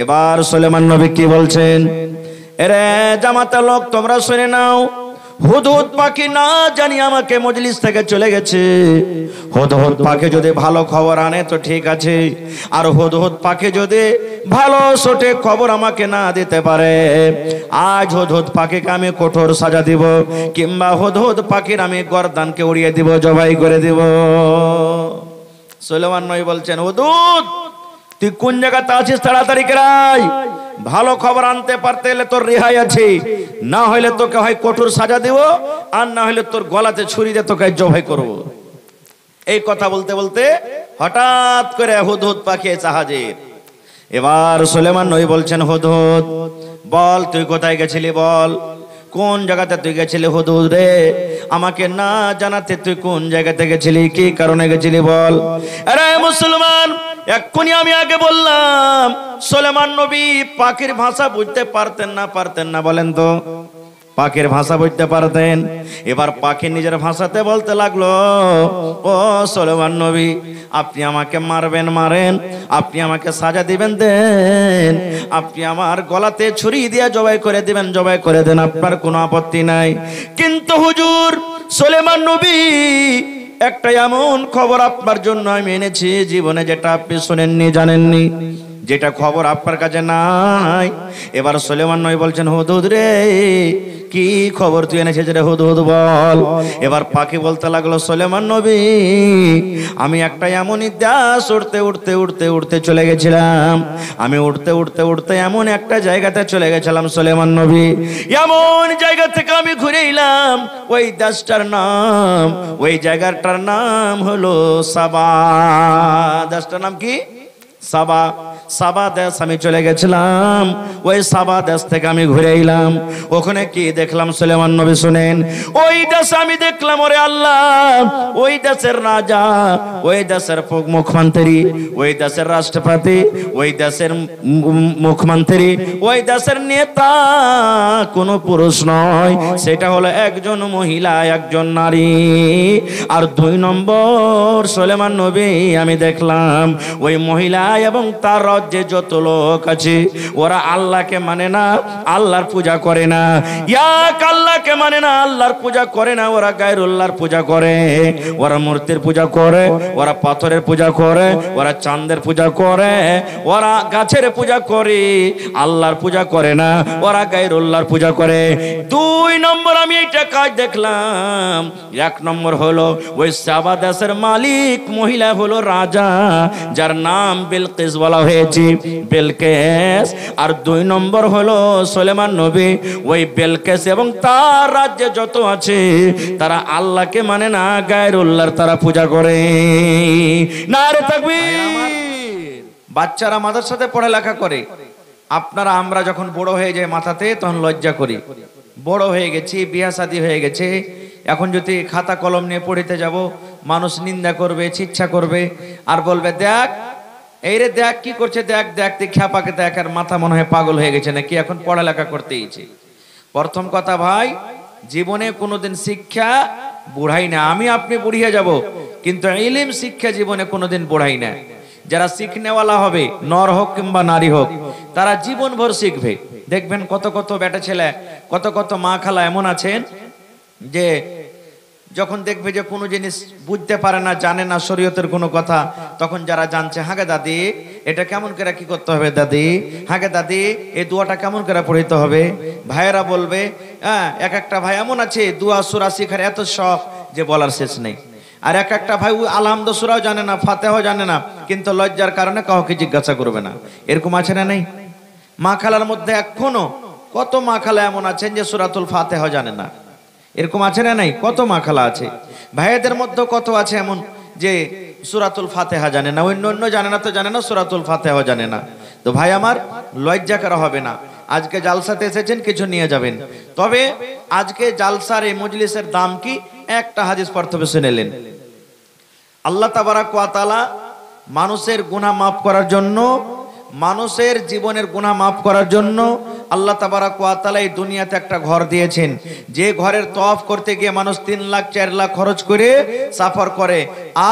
এবার সুলেমান নবী কি বলছেন, এরে জামাতা লোক তোমরা শুনে নাও, হুদহুদ পাখি না জানি আমাকে মজলিস থেকে চলে গেছে। হুদহুদ পাখি যদি ভালো খবর আনে তো ঠিক আছে, আর হুদহুদ পাখি যদি ভালো সঠিক খবর আমাকে না দিতে পারে, আজ হুদহুদ পাখিকে আমি কঠোর সাজা দিব, কিংবা হুদহুদ পাখির আমি গর্দানকে উড়িয়ে দিব, জবাই করে দিব। সুলেমান নবী বলছেন, হুদহুদ তুই কোন জায়গাতে আছিস, তাড়াতাড়ি কেরাই, ভালো খবর আনতে পারতে হলে তোর রেহাই আছে, না হলে তোকে হয় কঠোর সাজা দেব, আর না হলে তোর গলাতে ছুরি দিয়ে তোকে জবাই করব। এই কথা বলতে বলতে হঠাৎ করে হুদহুদ পাখি জাহাজের। এবার সুলেমান নবী বলছেন, হুদহুদ বল তুই কোথায় গেছিলি, বল কোন জায়গাতে তুই গেছিলি হুদহুদ রে, আমাকে না জানাতে তুই কোন জায়গাতে গেছিলি, কি কারণে গেছিলি বল। আরে মুসলমান, এক্ষুনি আমি আগে বললাম সুলেমান নবী পাখির ভাষা বুঝতে পারতেন না বলেন তো? পাখির ভাষা বুঝতে পারতেন। এবার পাখি নিজের ভাষাতে বলতে লাগলো, ও সুলেমান নবী, আপনি আমাকে মারবেন মারেন, আপনি আমাকে সাজা দিবেন দেন, আপনি আমার গলাতে ছুরি দিয়ে জবাই করে দিবেন, জবাই করে দেন, আপনার কোনো আপত্তি নাই। কিন্তু হুজুর সুলেমান নবী, একটা এমন খবর আপনার জন্য আমি এনেছি জীবনে যেটা আপনি শুনেননি, জানেননি, যেটা খবর আপনার কাছে নাই। এবার সুলেমান নবী বলছেন, হুদহুদ রে কি খবর তুই এনেছিস রে হুদহুদ বল। এবার পাখি বলতে লাগলো, সুলেমান নবী আমি একটা এমনই দাস উড়তে উড়তে উড়তে উড়তে চলে গেছিলাম, আমি উড়তে উড়তে উড়তে এমন একটা জায়গাতে চলে গেছিলাম সুলেমান নবী, এমন জায়গা থেকে আমি ঘুরে এলাম, ওই দাসটার নাম, ওই জায়গাটার নাম হলো সাবা। দাসটার নাম কি? সাবা। সাবা দেশ আমি চলে গেছিলাম, ওই সাবা দেশ থেকে আমি ঘুরে এলাম। ওখানে কি দেখলাম সুলেমান নবী শুনেন, ওই দেশে আমি দেখলাম, ওরে আল্লাহ, ওই দেশের রাজা, ওই দেশের মুখ্যমন্ত্রী, ওই দেশের রাষ্ট্রপতি, ওই দেশের মুখ্যমন্ত্রী, ওই দেশের নেতা কোনো পুরুষ নয়, সেটা হলো একজন মহিলা, একজন নারী। আর 2 নম্বর সুলেমান নবী আমি দেখলাম ওই মহিলা এবং তার রাজ্যে যত লোক আছে ওরা আল্লাহকে মানে না, আল্লাহর পূজা করে না, এক আল্লাহকে মানে না, আল্লাহর পূজা করে না, ওরা গায়রুল্লাহর পূজা করে, ওরা মূর্তির পূজা করে, ওরা পাথরের পূজা করে, ওরা চাঁদের পূজা করে, ওরা গাছের পূজা করে, আল্লাহর পূজা করে না, ওরা গায়রুল্লাহর পূজা করে। 2 নম্বর আমি এইটা কাজ দেখলাম। 1 নম্বর হলো ওই সাবা দেশের মালিক মহিলা হলো রাজা, যার নাম বিলকিস বলা হয়েছে, বিলকিস। আর 2 নম্বর হলো সুলেমান নবী, ওই বিলকিস এবং তার রাজ্যে যত আছে তারা আল্লাহকে মানে না, গায়রুল্লাহর তারা পূজা করে। নারে তাকবীর। বাচ্চারা মাদ্রাসাতে পড়ালেখা করে, আপনারা আমরা যখন বড় হয়ে যায় মাথাতে তখন লজ্জা করি, বড় হয়ে গেছি, বিয়ে শাদী হয়ে গেছে, এখন যদি খাতা কলম নিয়ে পড়িতে যাব মানুষ নিন্দা করবে, ছিচ্ছা করবে, আর বলবে দেখ এই রে দেখ কি করছে, দেখ দেখ তুই খ্যাপাকে দেখ, আর মাথা মনে হয় পাগল হয়ে গেছে নাকি, এখন পড়ালেখা করতে ইচ্ছে। প্রথম কথা ভাই, জীবনে কোনোদিন শিক্ষা বুড়াই না, আমি আপনি বুড়িয়ে যাব, কিন্তু ইলম শিক্ষা জীবনে কোনোদিন বুড়াই না। যারা শিখনেওয়ালা হবে, নর হোক কিংবা নারী হোক, তারা জীবনভর শিখবে। দেখবেন কত কত বেটা ছেলে, কত কত মা খালা এমন আছেন যে যখন দেখবে যে কোনো জিনিস বুঝতে পারে না, জানে না শরীয়তের কোনো কথা, তখন যারা জানছে, হাগে দাদি এটা কেমন করে কি করতে হবে, দাদি হাগে দাদি এই দোয়াটা কেমন করে পড়িতে হবে, ভাইয়েরা বলবে, হ্যাঁ এক একটা ভাই এমন আছে দোয়া সূরা শিখার এত শখ যে বলার শেষ নেই, আর এক একটা ভাই আলহামদু সূরাও জানে না, ফাতিহাও জানে না, কিন্তু লজ্জার কারণে কাউকে জিজ্ঞাসা করবে না। এরকম আছে না নেই? মা খালার মধ্যে এখনো কত মা খালা এমন আছেন যে সূরাতুল ফাতিহা জানে না, এরকম আছে না নাই? কত মা খালা আছে। ভাইয়াদের মধ্যে কত আছে এমন যে সূরাতুল ফাতিহা জানে না, অন্য জানে না তো জানে না, সূরাতুল ফাতিহাও জানে না। তো ভাই আমার লজ্জা করা হবে না, আজকে জালসাতে এসেছেন কিছু নিয়ে যাবেন, তবে আজকে জালসার এই মজলিসের দাম কি? একটা হাদিস পড়তে শুনেলেন, আল্লাহ তাবারাক ওয়া তাআলা মানুষের গুনাহ মাফ করার জন্য, মানুষের জীবনের গুনাহ মাফ করার জন্য আল্লাহ তাবারাক ওয়া তাআলা এই দুনিয়াতে একটা ঘর দিয়েছেন, যে ঘরের তওয়াফ করতে গিয়ে মানুষ 3 লাখ 4 লাখ খরচ করে সফর করে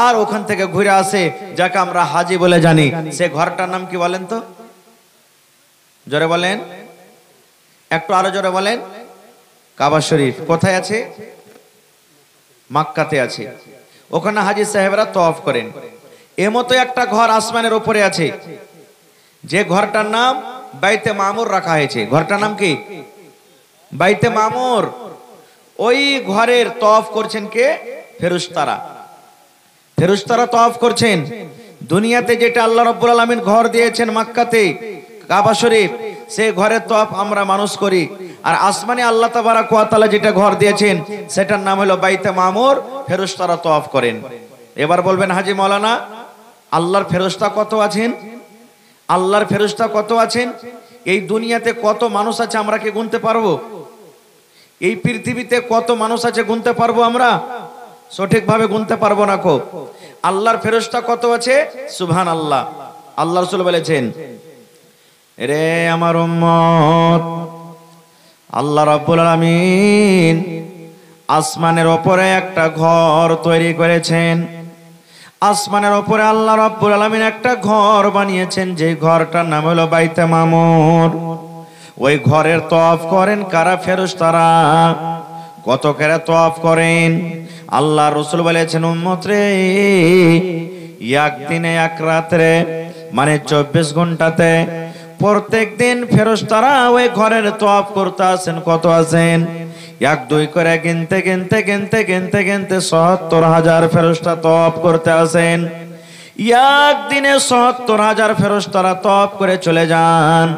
আর ওখান থেকে ঘুরে আসে, যাকে আমরা হাজি বলে জানি, সে ঘরটার নাম কি বলেন তো? জোরে বলেন, একটু আরো জোরে বলেন। কাবা শরীফ কোথায় আছে? মক্কাতে আছে। ওখানে হাজী সাহেবরা তওয়াফ করেন। এমতো একটা ঘর আসমানের উপরে আছে, যে ঘরটার নাম বাইতে মামুর রাখা হয়েছে। ঘরটার নাম কি? বাইতে মামুর। ওই ঘরের তওয়াফ করছেন কে? ফেরেশতারা। ফেরেশতারা তওয়াফ করছেন। দুনিয়াতে যেটা আল্লাহ রাব্বুল আলামিন ঘর দিয়েছেন মক্কাতে, কাবা শরীফ, সেই ঘরের তওয়াফ আমরা মানুষ করি। আর আসমানে আল্লাহ তাবারাক ওয়া তাআলা যেটা ঘর দিয়েছেন সেটার নাম হলো বাইতে মামুর, ফেরেশতারা তওয়াফ করেন। এবার বলবেন হাজী মাওলানা, আল্লাহর ফেরেশতা কত আছেন? আল্লাহর ফেরেশতা কত আছেন? এই দুনিয়াতে কত মানুষ আছে আমরা কি গুনতে পারবো? এই পৃথিবীতে কত মানুষ আছে গুনতে পারবো আমরা? সঠিকভাবে গুনতে পারবো না। কো আল্লাহর ফেরেশতা কত আছে? সুবহানাল্লাহ। আল্লাহ রাসূল বলেছেন, রে আমার উম্মত, আল্লাহ রাব্বুল আলামিন আসমানের উপরে একটা ঘর তৈরি করেছেন। আসমানের উপরে আল্লাহ রাব্বুল আলামিন একটা ঘর বানিয়েছেন, যে ঘরটার নাম হলো বাইতে মামুর। ওই ঘরের তওয়াফ করেন কারা? ফেরেশতারা। কত করে তওয়াফ করেন? আল্লাহ রাসূল বলেছেন, উম্মত রে, একদিনে এক রাতে, মানে 24 ঘন্টাতে প্রত্যেক দিন ফেরেশতারা ওই ঘরের তওয়াফ করতে আসেন। কত আছেন? এক দুই করে গিনতে গিনতে গিনতে গিনতে গিনতে ৭০,০০০ ফেরেশতা তওয়াফ করতে আসেন। একদিনে ৭০,০০০ ফেরেশতারা তওয়াফ করে চলে যান।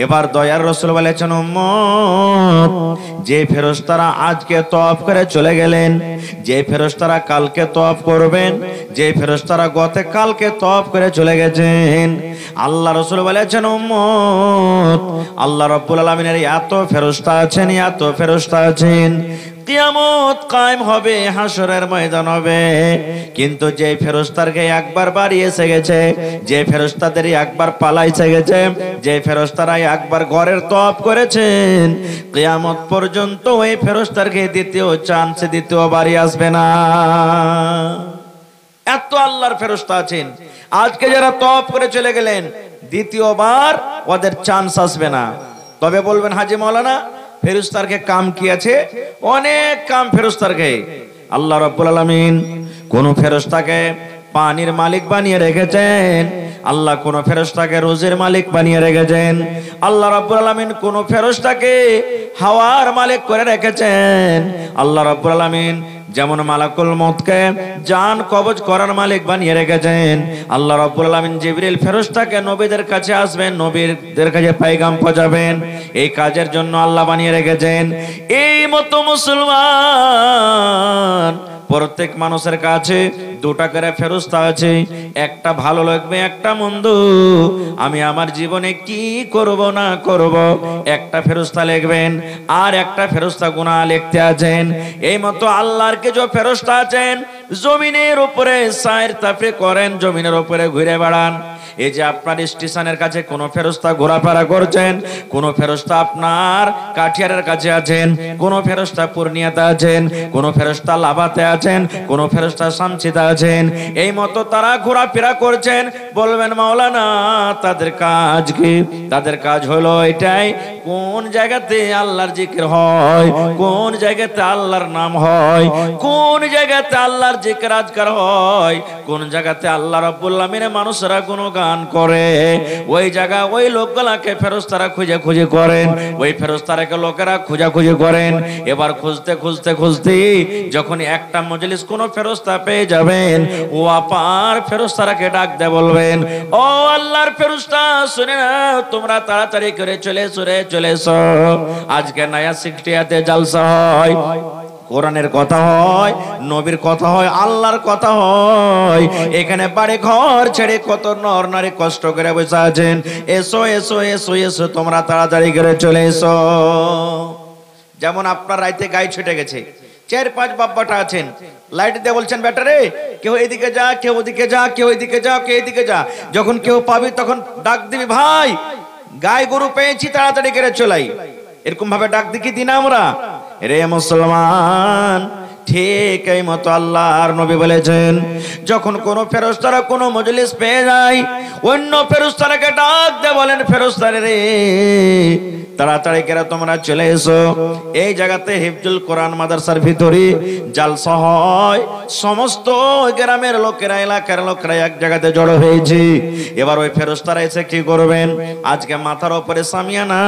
এবার দয়ার রাসূল বলেছেন, উম্মত, যে ফেরেশতারা আজকে তওয়াফ করে চলে গেলেন, যে ফেরেশতারা কালকে তওয়াফ করবেন, যে ফেরেশতারা গতকালকে তওয়াফ করে চলে গেছেন, আল্লাহ রাসূল বলেছেন, উম্মত, আল্লাহ রাব্বুল আলামিনের এত ফেরেশতা আছেন, এত ফেরেশতা আছেন, কিয়ামত কায়েম হবে, হাসরের ময়দান হবে, কিন্তু যে ফেরেশতারকে একবার বাড়ি এসে গেছে, যে ফেরেশতাদের একবার পালাইছে গেছে, যে ফেরেশতারা একবার ঘরের তওয়াফ করেছেন, কিয়ামত পর্যন্ত ওই ফেরেশতারকে দ্বিতীয় চান্স, দ্বিতীয় বাড়ি আসবে না। এত আল্লাহর ফেরেশতা আছেন। আজকে যারা তওয়াফ করে চলে গেলেন, দ্বিতীয়বার ওদের চান্স আসবে না। তবে বলবেন হাজী মাওলানা, ফেরেশতারকে কাম কি আছে? অনেক কাম ফেরেশতারকে। আল্লাহ রাব্বুল আলামিন কোন ফেরেশতাকে পানির মালিক বানিয়ে রেখেছেন, আল্লাহ কোন ফেরেশতাকে রোজের মালিক বানিয়ে রেখেছেন, আল্লাহ রাব্বুল আলামিন কোন ফেরেশতাকে হাওয়ার মালিক করে রেখেছেন। আল্লাহ রাব্বুল আলামিন যেমন মালাকুল মউতকে জান কবজ করার মালিক বানিয়ে রেখেছেন, আল্লাহ রাব্বুল আলামিন জিবরিল ফেরেশতাকে নবীদের কাছে আসবেন, নবীদের কাছে পয়গাম পৌঁছাবেন, এই কাজের জন্য আল্লাহ বানিয়ে রেখেছেন। এই মতো মুসলমান প্রত্যেক মানুষের কাছে দুটা করে ফেরেশতা আছে, একটা ভালো লাগবে, একটা মন্দ। আমি আমার জীবনে কি করব না করব, একটা ফেরেশতা লিখবেন, আর একটা ফেরেশতা গুনাহ লিখতে আছেন। এই মতো আল্লাহর কিছু ফেরেশতা আছেন, জমিনের উপরে সাইর তাফরি করেন, জমিনের উপরে ঘুরে বেড়ান। এই যে আপনার স্টেশনের কাছে কোন ফেরেশতা ঘোরাফেরা করছেন, কোন ফেরেশতা আপনার কাঠিয়ারের কাছে আছেন, কোন ফেরেশতা পূর্ণিয়াতে আছেন, কোন ফেরেশতা লাভাতে আছেন, কোন ফেরেশতা শামসিতে আছেন। এই মতো তারা ঘোরাফেরা করছেন। বলবেন মাওলানা, তাদের কাজ কি? তাদের কাজ হলো এটাই, কোন জায়গাতে আল্লাহর জিকির হয়, কোন জায়গাতে আল্লাহর নাম হয়, কোন জায়গাতে আল্লাহর জিকির আজকার হয়, কোন জায়গাতে আল্লাহ রাব্বুল আলামিনের মানুষরা গুণগান করে, ওই জায়গা ওই লোকগুলাকে ফেরেশতারা খুঁজে খুঁজে করেন, ওই ফেরেশতারাকে লোকেরা খোঁজাখুঁজি করেন। এবার খুঁজতে খুঁজতে খুঁজতে যখন একটা মজলিস কোন ফেরেশতা পেয়ে যাবেন, ও আপার ফেরেশতারাকে ডাক দিয়ে বলবেন, ও আল্লাহর ফেরেশতা, শুনে না, তোমরা তাড়াতাড়ি করে চলে এসো, আজকে নয়া 60তে জলসা হয়, কোরআনের কথা হয়, নবীর কথা হয়, আল্লাহর কথা হয়। এখানে বাড়ি ঘর ছেড়ে কত নর নারী কষ্ট করে বসে আছেন, এসো এসো এসো এসো, তোমরা তাড়াতাড়ি করে চলে এসো। যেমন আপনার রাইতে গায়ে ছুটে গেছে, 4-5 বাব্বাটা আছেন, লাইট দিয়ে বলছেন, ব্যাটারে কেউ এদিকে যা, কেউ ওদিকে যা, কেউ এদিকে যা, কেউ এদিকে যা। যখন কেউ পাবি তখন ডাক দিবি, ভাই গায়ে গরু পেয়েছি, তাড়াতাড়ি করে চলাই। এরকম ভাবে ডাক দিকি দিন আমরা। রে মুসলমান, ঠিক এই মতো আল্লাহর নবী বলেছেন, যখন কোন ফেরেশতারা কোন মজলিস পেয়ে যায়, অন্য ফেরেশতারাকে ডাক দিয়ে বলেন, ফেরেশতারা রে, তাড়াতাড়ি করে তোমরা চলে এসো, এই জায়গাতে হিফজুল কোরআন মাদ্রাসার ভিতরে জালসা হয়, সমস্ত গ্রামের লোকেরা, এলাকার লোকেরা এক জায়গাতে জড়ো হয়েছে। এবার ওই ফেরেশতারা এসে কি করবেন? আজকে মাথার উপরে সামিয়ানা,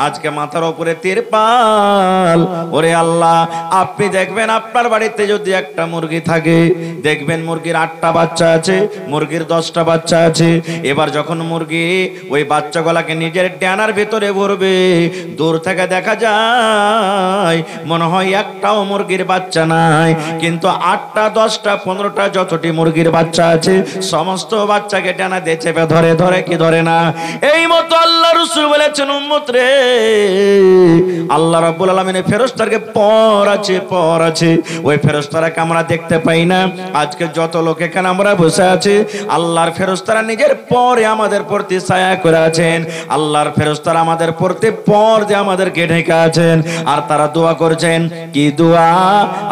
আজকে মাথার উপরে তিরপাল। ওরে আল্লাহ, আপনি দেখবেন আপনার বাড়িতে যদি একটা মুরগি থাকে, দেখবেন মুরগির 8টা বাচ্চা আছে, মুরগির 10টা বাচ্চা আছে। এবার যখন মুরগি ওই বাচ্চাগুলাকে নিজের ডানার ভিতরে ভরবে, দূর থেকে দেখা যায় মনে হয় একটাও মুরগির বাচ্চা নাই, কিন্তু 8টা 10টা 15টা যতটি মুরগির বাচ্চা আছে সমস্ত বাচ্চাকে ডানা দিয়ে চেপে ধরে, ধরে কি ধরে না? এই মতো আল্লাহ রাসূল বলেছেন, উম্মত রে, আল্লাহ রাব্বুল আলামিনের ফেরেশতাকে পর আছে, পর আছে। ওই ফেরেশতারাকে আমরা দেখতে পাই না। আজকে যত লোক এখানে আমরা বসে আছি, আল্লাহর ফেরেশতারা নিজের পরে আমাদের প্রতি ছায়া করে আছেন। আল্লাহর ফেরেশতারা আমাদের প্রতি পর দিয়ে আমাদেরকে ঢেকে আছেন, আর তারা দোয়া করছেন। কি দোয়া?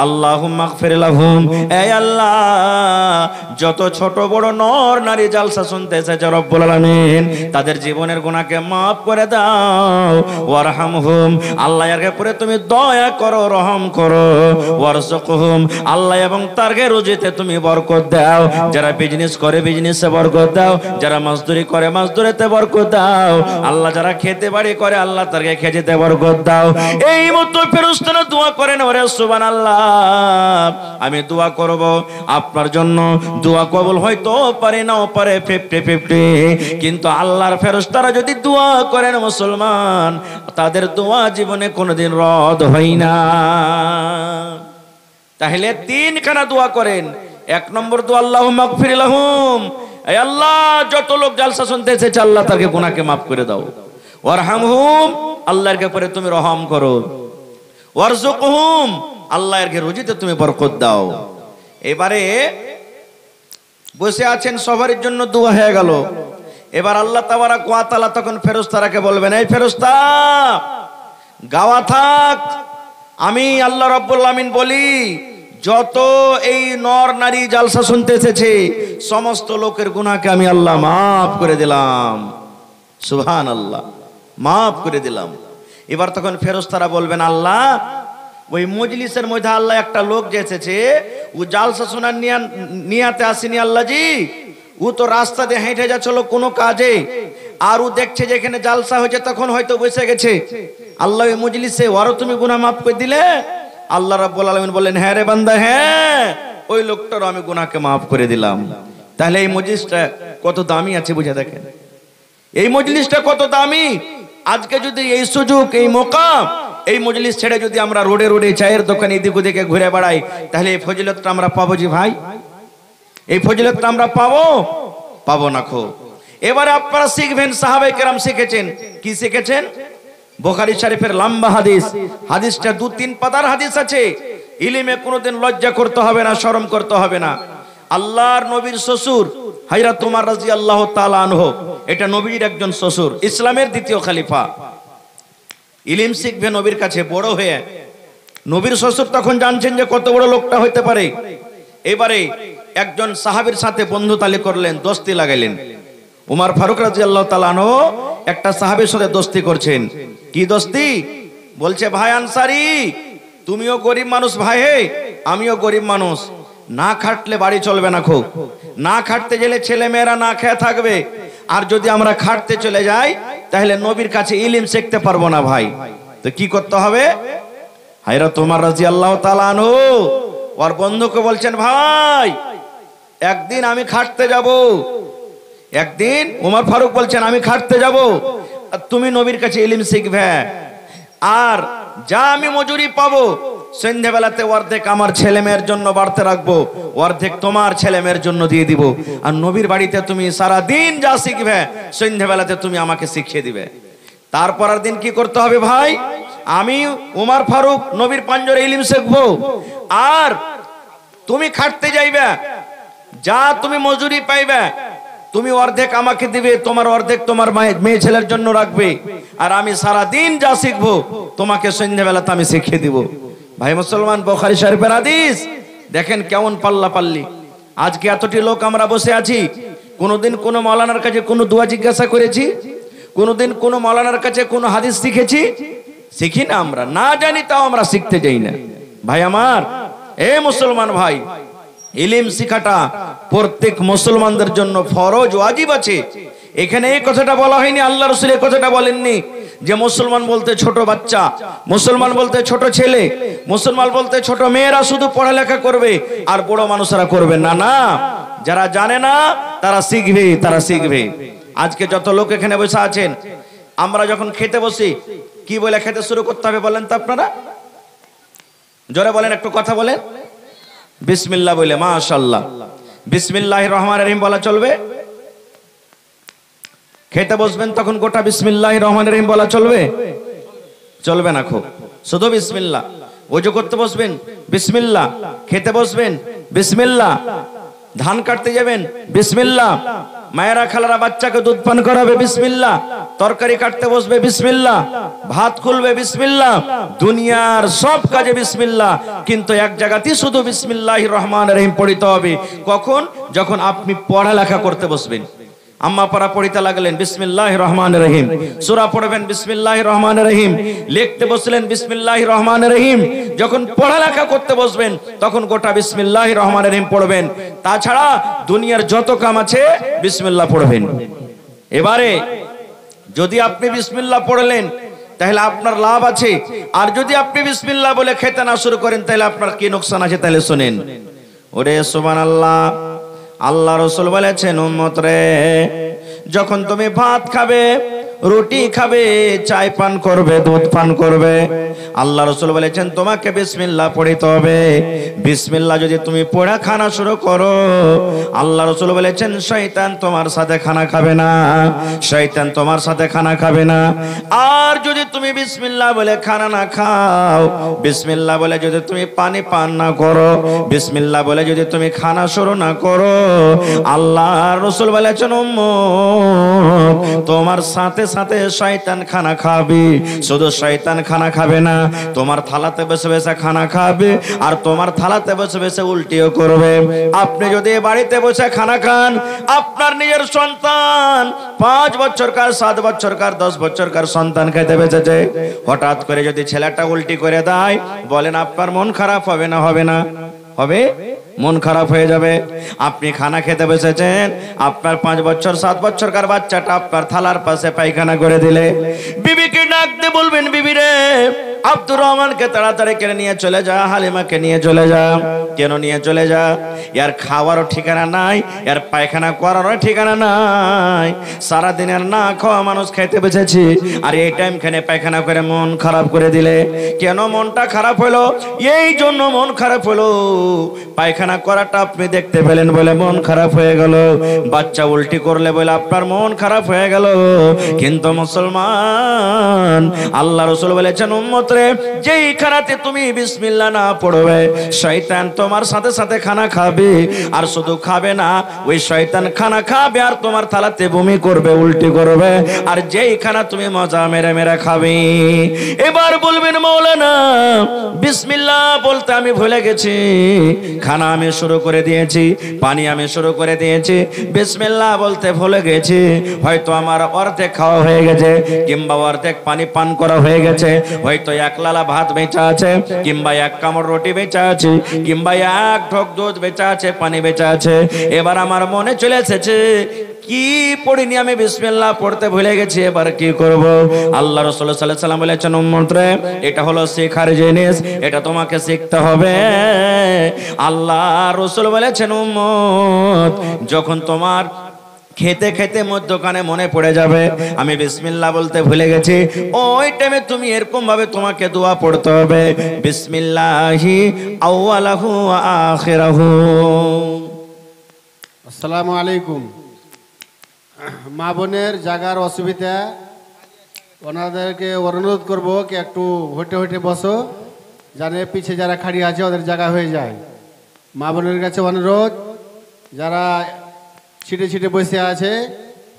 আল্লাহুম্মা গফির লাহুম, ey আল্লাহ, যত ছোট বড় নর নারী জালসা শুনতে এসেছে রব্বুল আলামিন, তাদের জীবনের গুনাহকে maaf করে দাও। ওয়ারহামহুম, আল্লাহ এর উপরে তুমি দয়া করো, রহম করো। ওয়ারযুকহুম, আল্লাহ এবং তারকে রুজিতে তুমি বরকত দাও। যারা বিজনেস করে বিজনেসে বরকত দাও, যারা মজদুরি করে মজদুরিতে বরকত দাও। আল্লাহ যারা খেতে বাড়ি করে, আল্লাহ তারকে খেতে বরকত দাও। এই মতো ফেরেশতারা দোয়া করেন। ওরে সুবহানাল্লাহ, আমি দোয়া করব আপনার জন্য, দোয়া কবুল হয়তো পারে নাও পারে 50-50, কিন্তু আল্লাহর ফেরেশতারা যদি দোয়া করেন মুসলমান, তাদের দোয়া জীবনে কোনোদিন রদ হয় না। তাহলে 3খানা দোয়া করেন। 1 নম্বর দোয়া, আল্লাহুম্মা গফির লাহুম, এই আল্লাহ যত লোক জালসা শুনতে এসেছে আল্লাহ তাকে গুনাহকে maaf করে দাও। ওয়ারহামহুম, আল্লাহর উপরে তুমি রহম করো। ওয়ারযুকহুম, আল্লাহর রুজিতে তুমি বরকত দাও। এবারে বসে আছেন, সবার জন্য দোয়া হয়ে গেল। এবার আল্লাহ তাবারাক ওয়া তাআলা তখন ফেরেশতারাকে বলবেন, এই ফেরেশতা গাওয়া থাক, আমি আল্লাহ রাব্বুল আমিন বলি, যত এই নর নারী জালসা শুনতে এসেছে সমস্ত লোকের গুনাহকে আমি আল্লাহ maaf করে দিলাম। সুবহানাল্লাহ, maaf করে দিলাম। এবার তখন ফেরেশতারা বলবেন, আল্লাহ ওই মজলিসের মধ্যে আল্লাহ একটা লোক যে এসেছে, ও জালসা শোনার নিয়াতে আসেনি আল্লাহ জি, ও তো রাস্তা দিয়ে হেঁটে যাচ্ছিল কোনো কাজে, আর ও দেখছে যে এখানে জালসা হয়েছে, তখন হয়তো বসে গেছে। আল্লাহ ওই মজলিসে ওরও তুমি গুনাহ maaf করে দিলে? আল্লাহ রাব্বুল আলামিন বললেন, হ্যাঁ রে বান্দা, হ্যাঁ, ওই লোকটারও আমি গুনাহকে maaf করে দিলাম। তাহলে এই মজলিসটা কত দামি আছে বুঝে দেখেন, এই মজলিসটা কত দামি। আজকে যদি এই সুযোগ, এই মৌকা, এই মজলিস ছেড়ে যদি আমরা রোডে রোডে চায়ের দোকানে এদিক ওদিকে ঘুরে বেড়াই, তাহলে এই ফজিলতটা আমরা পাবো জি ভাই? এই ফজিলতটা আমরা পাবো? পাবো না খো। এবারে আপনারা শিখবেন, সাহাবায়ে কেরাম শিখেছেন। কি শিখেছেন? বুখারী শরীফের লম্বা হাদিস, হাদিসটা 2-3 পাতার হাদিস আছে। ইলমে কোনোদিন লজ্জা করতে হবে না, শরম করতে হবে না। আল্লাহর নবীর শ্বশুর হযরত ওমর রাদিয়াল্লাহু তাআলা আনহু, এটা নবীর একজন শ্বশুর, ইসলামের দ্বিতীয় খলিফা। ইলম শিখবে নবীর কাছে বড় হয়ে। নবীর শ্বশুর তখন জানছেন যে কত বড় লোকটা হতে পারে। এবারে একজন সাহাবীর সাথে বন্ধুতালি করলেন, দোস্তি লাগাইলেন। ওমর ফারুক রাদিয়াল্লাহু তাআলা আনহু একটা সাহাবীর সাথে দোস্তি করছেন। কি দোস্তি? বলছে, ভাই আনসারী, তুমিও গরিব মানুষ ভাই, আমিও গরিব মানুষ, না খাটলে বাড়ি চলবে না। খুব না খাটতে গেলে ছেলে মেয়েরা না খেয়ে থাকবে, আর যদি আমরা খাটতে চলে যাই তাহলে নবীর কাছে ইলম শিখতে পারবো না ভাই। তো কি করতে হবে? হযরত ওমর রাদিয়াল্লাহু তাআলা আনহু ওর বন্ধুকে বলছেন, ভাই একদিন আমি খাটতে যাব। একদিন ওমর ফারুক বলছেন, আমি খাটতে যাব, তুমি নবীর কাছে ইলম শিখবে, আর যা আমি মজুরি পাবো সন্ধ্যাবেলাতে অর্ধেক আমার ছেলে মেয়ের জন্য বাড়তে রাখবো, অর্ধেক তোমার ছেলে মেয়ের জন্য দিয়ে দিব। আর নবীর বাড়িতে তুমি সারা দিন যা শিখবে সন্ধ্যাবেলাতে তুমি আমাকে শিখিয়ে দিবে। তারপরের দিন কি করতে হবে ভাই? আমি ওমর ফারুক নবীর পাঞ্জরে ইলম শিখবো, আর তুমি খাটতে যাইবে, যা তুমি মজুরি পাইবে তুমি অর্ধেক আমাকে দিবে, তোমার অর্ধেক তোমার মেয়ে ছেলের জন্য রাখবে, আর আমি সারা দিন যা শিখবো তোমাকে সন্ধ্যাবেলাতে আমি শিখিয়ে দিব। ভাই মুসলমান, বুখারী শরীফের হাদিস দেখেন কেমন পাল্লা পাল্লি। আজকে এতটি লোক আমরা বসে আছি, কোনোদিন কোন মাওলানার কাছে কোনো দোয়া জিজ্ঞাসা করেছি? কোনোদিন কোন মাওলানার কাছে কোনো হাদিস শিখেছি? শিখি না। আমরা না জানি তাও আমরা শিখতে যাই না। ভাই আমার, এ মুসলমান ভাই, ইলম শিখাটা প্রত্যেক মুসলমানদের জন্য ফরজ ওয়াজিব আছে। এখানে এই কথাটা বলা হয়নি, আল্লাহ রাসূল এই কথাটা বলেননি যে মুসলমান বলতে ছোট বাচ্চা, মুসলমান বলতে ছোট ছেলে, মুসলমান বলতে ছোট মেয়েরা শুধু পড়ালেখা করবে আর বড় মানুষরা করবে না। না, যারা জানে না তারা শিখবে, তারা শিখবে। আজকে যত লোক এখানে বসে আছেন, আমরা যখন খেতে বসি কি বলে খেতে শুরু করতে হবে বলেন তো আপনারা? জোরে বলেন, একটু কথা বলেন। বিসমিল্লাহ বলে, মাশাআল্লাহ। বিসমিল্লাহির রহমানির রহিম বলা চলবে? খেতে বসবেন তখন গোটা বিসমিল্লাহির রহমানির রহিম বলা চলবে? চলবে না, খুব শুধু বিসমিল্লাহ। ওযু করতে বসবেন বিসমিল্লাহ, খেতে বসবেন বিসমিল্লাহ, ধান কাটতে যাবেন বিসমিল্লাহ, মায়েরা খালারা বাচ্চাকে দুধ পান করাবে বিসমিল্লাহ, তরকারি কাটতে বসবে বিসমিল্লাহ, ভাত খুলবে বিসমিল্লাহ, দুনিয়ার সব কাজে বিসমিল্লাহ। কিন্তু এক জায়গাতেই শুধু বিসমিল্লাহির রহমানির রহিম পড়িতে হবে। কখন? যখন আপনি পড়ালেখা করতে বসবেন। আম্মা পারা পড়িতে লাগলেন বিসমিল্লাহির রহমানির রহিম, সূরা পড়বেন বিসমিল্লাহির রহমানির রহিম, লিখতে বসলেন বিসমিল্লাহির রহমানির রহিম। যখন পড়ালেখা করতে বসবেন তখন গোটা বিসমিল্লাহির রহমানির রহিম পড়বেন। তাছাড়া দুনিয়ার যত কাম আছে বিসমিল্লাহ পড়বেন। এবারে যদি আপনি বিসমিল্লাহ পড়লেন তাহলে আপনার লাভ আছে, আর যদি আপনি বিসমিল্লাহ বলে খেতে না শুরু করেন তাহলে আপনার কি লোকসান আছে? তাহলে শুনেন। ওরে সুবহানাল্লাহ, আল্লাহ রাসূল বলেছেন, উম্মত রে, যখন তুমি ভাত খাবে, রুটি খাবে, চাই পান করবে, দুধ পান করবে, আল্লাহ রাসূল বলেছেন তোমাকে বিসমিল্লাহ পড়িতে হবে। বিসমিল্লাহ যদি তুমি পড়া খানা শুরু করো, আল্লাহ রাসূল বলেছেন শয়তান তোমার সাথে খানা খাবে না, শয়তান তোমার সাথে খানা খাবে না। আর যদি তুমি বিসমিল্লাহ বলে খানা না খাও, বিসমিল্লাহ বলে যদি তুমি পানি পান না করো, বিসমিল্লাহ বলে যদি তুমি খানা শুরু না করো, আল্লাহ রাসূল বলেছেন উম্মত তোমার সাথে সাথে শয়তান খানা খাবে। শুধু শয়তান খানা খাবে না, তোমার থালাতে বসে বসে খানা খাবে, আর তোমার থালাতে বসে বসে উল্টিও করবে। আপনি যদি বাড়িতে বসে খানা খান, আপনার নিজের সন্তান 5 বছরকার, 7 বছরকার, 10 বছরকার সন্তান খেতে বসেছে, হঠাৎ করে যদি ছেলেটা উল্টি করে দেয়, বলেন আপনার মন খারাপ হবে না? হবে না? হবে, মন খারাপ হয়ে যাবে। আপনি খানা খেতে বসেছেন, আপনার 5 বছর 7 বছরকার বাচ্চাটা আপনার থালার পাশে পায়খানা করে দিলে, বিবিকে ডাক দিয়ে বলবেন, বিবি রে, আব্দুর রহমানকে তাড়াতাড়ি করে নিয়ে চলে যা, হালিমাকে নিয়ে চলে যা। কেন নিয়ে চলে যা? এর খাওয়ারও ঠিকানা নাই, এর পায়খানা করারও ঠিকানা নাই। সারাদিনের না খাওয়া মানুষ খেতে বসেছি, আর এই টাইম খানে পায়খানা করে মন খারাপ করে দিলে। কেন মনটা খারাপ হলো? এই জন্য মন খারাপ হলো, পায়খানা করাটা আপনি দেখতে পেলেন বলে মন খারাপ হয়ে গেল, বাচ্চা উল্টি করলে বলে আপনার মন খারাপ হয়ে গেল। কিন্তু মুসলমান, আল্লাহ রাসূল বলেছেন উম্মত রে, যেই খানাতে তুমি বিসমিল্লাহ না পড়বে, শয়তান তোমার সাথে সাথে খানা খাবে। আর শুধু খাবে না, ওই শয়তান খানা খাবে আর তোমার থালাতে বমি করবে, উল্টি করবে। আর যেই খানা তুমি মজা মেরে মেরে খাবে। এবার বলবেন মাওলানা, বিসমিল্লাহ বলতে আমি ভুলে গেছি, খানা আমি শুরু করে দিয়েছি, পানি আমি শুরু করে দিয়েছি, বিসমিল্লাহ বলতে ভুলে গেছি। হয়তো আমার অর্ধেক খাওয়া হয়ে গেছে, কিংবা অর্ধেক পানি পান করা হয়ে গেছে, হয়তো 1 লালা ভাত বেঁচা আছে, কিংবা 1 কামড় রুটি বেঁচা আছে, কিংবা 1 ঢোক দুধ বেঁচা আছে, পানি বেঁচা আছে। এবার আমার মনে চলে এসেছে কি পড়িনি, আমি বিসমিল্লাহ পড়তে ভুলে গেছি, এবার কি করব? আল্লাহ রাসূল সাল্লাল্লাহু আলাইহি ওয়াসাল্লাম বলেছেন উম্মত রে, এটা হলো শেখার জিনিস, এটা তোমাকে শিখতে হবে। আল্লাহ রাসূল বলেছেন উম্মত, যখন তোমার খেতে খেতে মধ্যখানে মনে পড়ে যাবে আমি বিসমিল্লাহ বলতে ভুলে গেছি, ওই টাইমে তুমি এরকম ভাবে তোমাকে দোয়া পড়তে হবে, বিসমিল্লাহি আউয়ালাহু ওয়া আখিরাহু। আসসালামু আলাইকুম। মা বোনের জায়গার অসুবিধা, ওনাদেরকে অনুরোধ করব কি একটু হটে হটে বসো, জানে পিছে যারা খাড়ি আছে ওদের জায়গা হয়ে যায়। মা বোনের কাছে অনুরোধ, যারা ছিটে ছিটে বসে আছে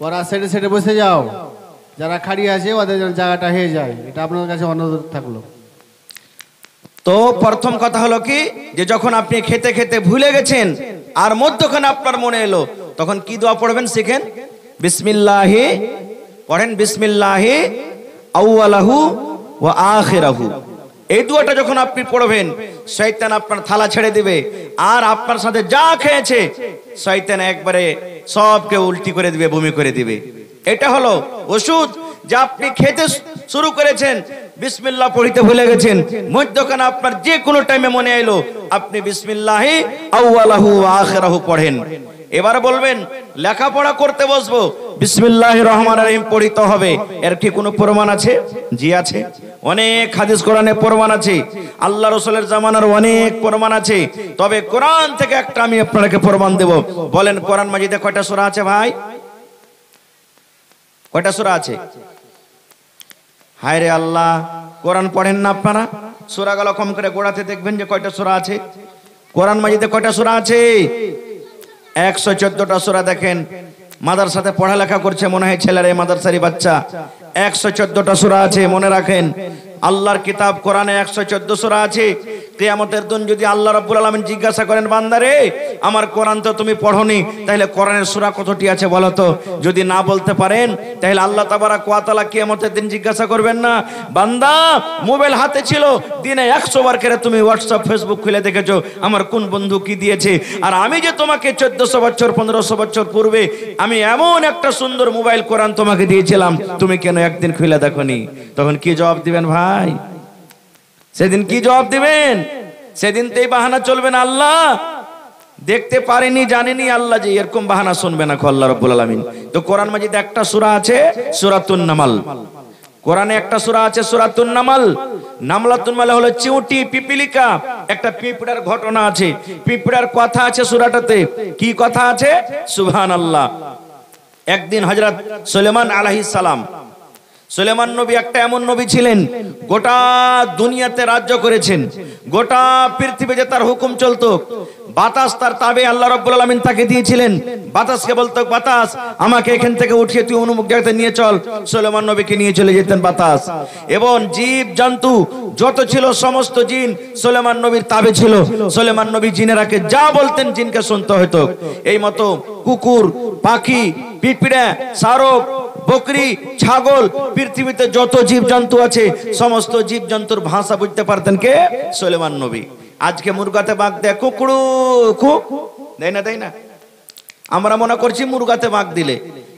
ওরা সেটে সেটে বসে যাও, যারা খাড়ি আছে ওদের জায়গাটা হয়ে যায়, এটা আপনার কাছে অনুরোধ থাকলো। তো প্রথম কথা হলো কি, যে যখন আপনি খেতে খেতে ভুলে গেছেন আর মধ্যখানে আপনার মনে এলো, তখন কি দোয়া পড়বেন শিখেন? বিসমিল্লাহি পড়েন, বিসমিল্লাহি আউয়ালাহু ওয়া আখিরাহু। এই দোয়াটা যখন আপনি পড়বেন, শয়তান আপনার থালা ছেড়ে দিবে, আর আপনার সাথে যা খেয়েছে শয়তান একবারে সবকে উল্টি করে দিবে, বমি করে দিবে। এটা হলো ওষুধ। যে আপনি খেতে শুরু করেছেন, বিসমিল্লাহ পড়িতে ভুলে গেছেন, মধ্যখানে আপনার যে কোনো টাইমে মনে এলো, আপনি বিসমিল্লাহি আউয়ালাহু ওয়া আখিরাহু পড়েন। এবার বলবেন লেখাপড়া করতে বসবো, বিসমিল্লাহির রহমানির রহিম পড়িতে হবে। এর কি কোনো প্রমাণ আছে? জি আছে, অনেক হাদিস কোরআনে প্রমাণ আছে, আল্লাহ রাসূলের জামানার অনেক প্রমাণ আছে। তবে কোরআন থেকে একটা আমি আপনাকে প্রমাণ দেব। বলেন কোরআন মাজিদে কয়টা সূরা আছে ভাই? কয়টা সূরা আছে? হায় রে আল্লাহ, কোরআন পড়েন না আপনারা? সূরাগুলো কম করে গোড়াতে দেখবেন যে কয়টা সূরা আছে। কোরআন মাজিদে কয়টা সূরা আছে? 114টা সূরা। দেখেন মাদ্রাসাতে পড়ালেখা করছে মনে হয় ছেলেরা, মাদ্রাসারি বাচ্চা। 114টা সূরা আছে, মনে রাখেন। আল্লাহর কিতাব কোরআনে 114 সূরা আছে। কিয়ামতের দিন যদি আল্লাহ রাব্বুল আলামিন জিজ্ঞাসা করেন, বান্দারে আমার কোরআন তো তুমি পড়োনি, তাহলে কোরআনের সূরা কতটি আছে বলো তো? যদি না বলতে পারেন, তাহলে আল্লাহ তাবারাক ওয়া তাআলা কিয়ামতের দিন জিজ্ঞাসা করবেন না, বান্দা মোবাইল হাতে ছিল, দিনে 100 বার করে তুমি হোয়াটসঅ্যাপ ফেসবুক খুলে দেখেছো আমার কোন বন্ধু কি দিয়েছে, আর আমি যে তোমাকে 1400 বছর 1500 বছর পূর্বে আমি এমন একটা সুন্দর মোবাইল কোরআন তোমাকে দিয়েছিলাম, তুমি কেন একদিন খুলে দেখোনি? তখন কি জবাব দিবেন ভাই? সেদিন কি জবাব দিবেন? সেদিন তো এই বাহানা চলবে না, আল্লাহ দেখতে পারেনি, জানেনি, আল্লাহ যে এরকম বাহানা শুনবে না আল্লাহ রাব্বুল আলামিন। তো কোরআন মাজিদে একটা সূরা আছে সূরাতুন নামাল। কোরআনে একটা সূরা আছে সূরাতুন নামাল। নামলাতুন মানে হলো চিউটি, পিপিলিকা। একটা পিঁপড়ার ঘটনা আছে, পিঁপড়ার কথা আছে সূরাটাতে। কি কথা আছে? সুবহানাল্লাহ। একদিন হযরত সুলাইমান আলাইহিস সালাম, সুলাইমান নবী একটা এমন নবী ছিলেন, গোটা দুনিয়াতে রাজ্য করেছেন, গোটা পৃথিবীতে তার হুকুম চলতো। বাতাস তার তাবে আল্লাহ রাব্বুল আলামিন তাকে দিয়েছিলেন। বাতাসকে বলতো, বাতাস আমাকে এখান থেকে উঠিয়ে তুই অমুক জায়গাতে নিয়ে চল। সুলাইমান নবীকে নিয়ে চলে যেতেন বাতাস। এবং জীব জন্তু যত ছিল সমস্ত জিন সুলাইমান নবীর তাবে ছিল। সুলাইমান নবী জিনেরাকে যা বলতেন জিনকে শুনতে হতো। এই মতো কুকুর, পাখি, পিঁপড়া, শারক, বকরি, ছাগল, পৃথিবীতে যত জীবজন্তু আছে সমস্ত জীবজন্তুর ভাষা বুঝতে পারতেন কে? সুলাইমান নবী। আজকে মুরগাতে বাঘ দেয় কুকুড়ু কুক, দেয় না? আমরা মনে করছি মুরগাতে বাঘ দিলে,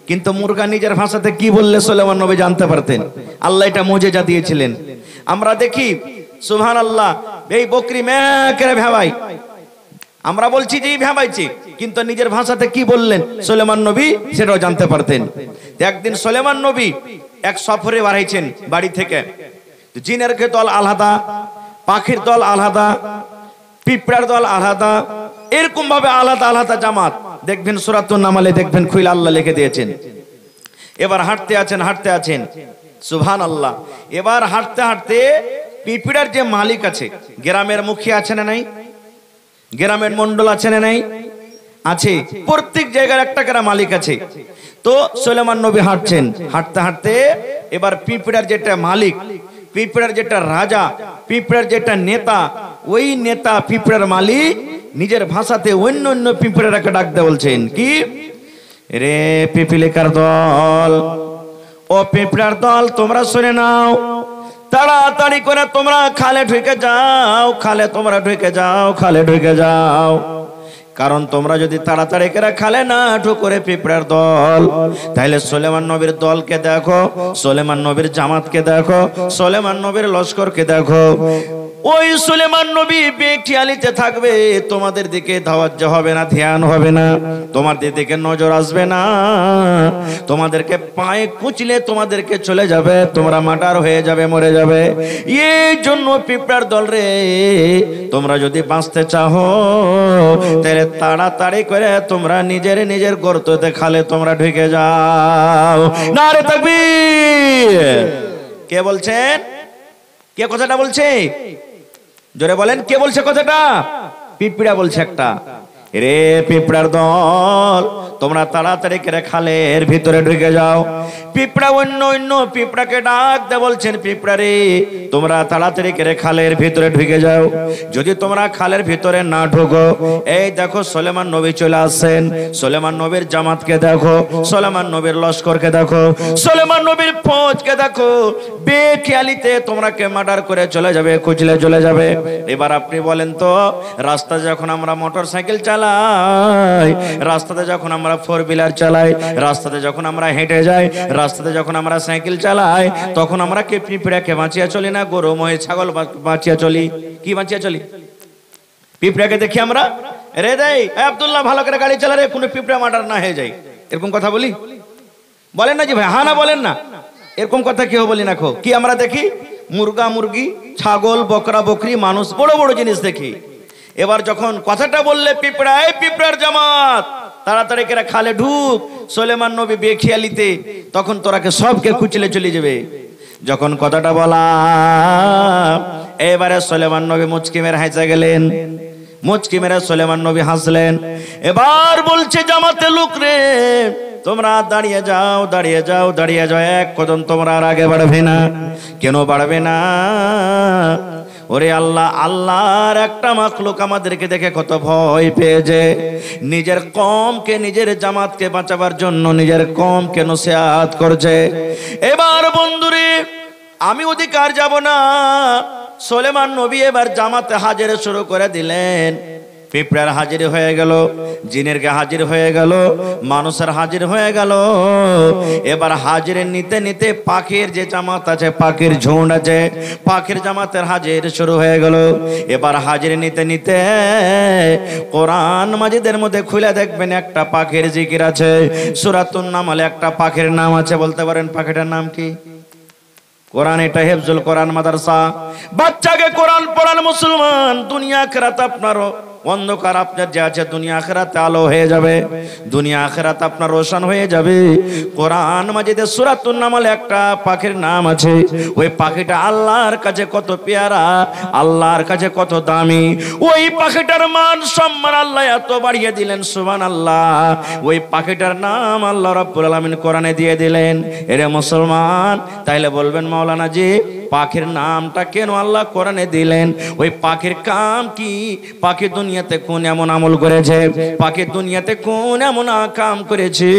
কিন্তু মুরগা নিজের ভাষাতে কি বললে সুলাইমান নবী জানতে পারতেন। আল্লাহ এটা মুজিজা দিয়েছিলেন। আমরা দেখি সুবহানাল্লাহ, এই বকরি মেয়ে ভেবাই, আমরা বলছি যে ভেবাইছে, কিন্তু নিজের ভাষাতে কি বললেন সুলাইমান নবী সেটাও জানতে পারতেন। একদিন সুলাইমান নবী এক সফরে বাড়াইছেন বাড়ি থেকে। জিনের দল আলাদা, পাখির দল আলাদা, পিঁপড়ার দল আলাদা, এরকম ভাবে আলাদা আলাদা জামাত। দেখবেন সূরাতুন নামালে দেখবেন খুলে আল্লাহ লিখে দিয়েছেন। এবার হাঁটতে আছেন সুবহানাল্লাহ। এবার হাঁটতে হাঁটতে পিঁপড়ার যে মালিক আছে, গ্রামের মুখিয়া আছে না নাই? গ্রামের মন্ডল আছে না নাই? আছে। প্রত্যেক জায়গার একটা করে মালিক আছে। তো সুলাইমান নবী হাঁটছেন, হাঁটতে হাঁটতে এবার পিঁপড়ার যেটা মালিক, পিঁপড়ার যেটা রাজা, পিঁপড়ার যেটা নেতা, ওই নেতা পিঁপড়ার মালিক নিজের ভাষাতে অন্য পিঁপড়াকে ডাকতে বলছেন, কি রে পিপিলিকার দল, ও পিঁপড়ার দল, তোমরা শুনে নাও, তাড়াতাড়ি করে তোমরা খালে ঢুকে যাও, খালে তোমরা ঢুকে যাও, খালে ঢুকে যাও। কারণ তোমরা যদি তাড়াতাড়ি করে খালে না ঢুকে পিঁপড়ার দল, তাহলে সুলাইমান নবীর দলকে দেখো, সুলাইমান নবীর জামাতকে দেখো, সুলাইমান নবীর লস্করকে দেখো। ওই সুলাইমান নবী বেখেয়ালিতে থাকবে, তোমাদের দিকে তাওয়াজ্জুহ হবে না, ধ্যান হবে না, তোমাদের দিকে নজর আসবে না, তোমাদেরকে পায়ে কুচলে তোমাদেরকে চলে যাবে, তোমরা মার্ডার হয়ে যাবে, মরে যাবে। এই জন্য পিঁপড়ার দল রে, তোমরা যদি বাঁচতে চাও তাহলে তাড়াতাড়ি করে তোমরা নিজের গর্ততে খালে তোমরা ঢুকে যাও। নারে তাকবীর। কে বলছেন? কে কথাটা বলছে? জোরে বলেন, কে বলছে কথাটা? পিঁপড়া বলছে একটা। রে পিঁপড়ার দল, তোমরা তাড়াতাড়ি করে খালের ভিতরে ঢুকে যাও। পিঁপড়া অন্য অন্য পিঁপড়াকে ডাক দে, বলছেন পিঁপড়া রে তোমরা তাড়াতাড়ি করে খালের ভিতরে ঢুকে যাও। যদি তোমরা খালের ভিতরে না ঢুকো, এই দেখো সুলেমান নবী চলে আসছেন। সুলেমান নবীর জামাতকে দেখো, সুলেমান নবীর লস্করকে দেখো, সুলেমান নবীর ফৌজকে দেখো, বেখেয়ালিতে তোমরাকে মার্ডার করে চলে যাবে, কুচলে চলে যাবে। এবার আপনি বলেন তো, রাস্তায় যখন আমরা মোটর সাইকেল চালাই, রাস্তাতে যখন আমরা ফোর হুইলার চালাই, রাস্তাতে যখন আমরা হেঁটে যাই, রাস্তাতে যখন আমরা সাইকেল চালাই, তখন আমরা কে পিঁপড়াকে বাঁচিয়ে চলি না গরু মহিষ ছাগল বাঁচিয়ে চলি? কি বাঁচিয়ে চলি? পিঁপড়াকে দেখি আমরা, রে দেই আব্দুল্লাহ ভালো করে গাড়ি চালা রে, কোনো পিঁপড়া মার্ডার না হয়ে যায়, এরকম কথা বলি? বলেন না জি ভাই, হ্যাঁ না বলেন না? এরকম কথা কেউ বলি না। খো কি আমরা দেখি মুরগা মুরগি, ছাগল, বকরা বকরি, মানুষ, বড় বড় জিনিস দেখি। এবার যখন কথাটা বললে পিঁপড়া, এই পিঁপড়ার জামাত তাড়াতাড়ি করে খালে ঢুক, সুলেমান নবী বেখেয়ালিতে, তখন তোরাকে সবকে কুচলে চলে যাবে। যখন কথাটা বলা, এবারে সুলেমান নবী মুচকি মেরে হাসে গেলেন। মুচকি মেরে সুলেমান নবী হাসলেন। এবার বলছে জামাতে লোক রে, তোমরা দাঁড়িয়ে যাও, দাঁড়িয়ে যাও, দাঁড়িয়ে যাও, এক কদম তোমরা আর আগে বাড়বে না। কেন বাড়বে না? ওরে আল্লাহ, আল্লাহর একটা মাখলুক আমাদেরকে দেখে কত ভয় পেয়েছে, নিজের কমকে, নিজের জামাতকে বাঁচাবার জন্য নিজের কমকে নসিহত করছে। এবার বন্ধুরে আমি অধিকার যাব না। সুলেমান নবী এবার জামাতে হাজির শুরু করে দিলেন। পিঁপড়ার হাজির হয়ে গেল, জিনের কে হাজির হয়ে গেল, মানুষের হাজির হয়ে গেল। এবার হাজির নিতে নিতে পাখির যে জামাত আছে, পাখির ঝুঁড আছে, পাখির জামাতের হাজির শুরু হয়ে গেল। এবার হাজির নিতে নিতে কোরআন মাজিদের মধ্যে খুলে দেখবেন একটা পাখির জিকির আছে, সূরাতুন নামলে একটা পাখির নাম আছে। বলতে পারেন পাখিটার নাম কি? কোরআন, এটা হেফজুল কোরআন মাদ্রাসা। বাচ্চাকে কোরআন পড়ান মুসলমান, দুনিয়া আখিরাত আপনারও অন্ধকার আপনার যে আছে, দুনিয়া আখিরাতে আলো হয়ে যাবে, দুনিয়া আখিরাত আপনার রোশন হয়ে যাবে। কোরআন মাজিদে সূরাতুন নামলে একটা পাখির নাম আছে। ওই পাখিটা আল্লাহর কাছে কত পেয়ারা, আল্লাহর কাছে কত দামি। ওই পাখিটার মান সম্মান আল্লাহ এত বাড়িয়ে দিলেন, সুবহানাল্লাহ। ওই পাখিটার নাম আল্লাহ রাব্বুল আলামিন কোরআনে দিয়ে দিলেন। এরে মুসলমান, তাইলে বলবেন মাওলানা জি পাখির নামটা কেন আল্লাহ কোরআনে দিলেন? ওই পাখির কাম কি? পাখি দুনিয়াতে কোন এমন আমল করেছে, পাখি দুনিয়াতে কোন এমন কাম করেছে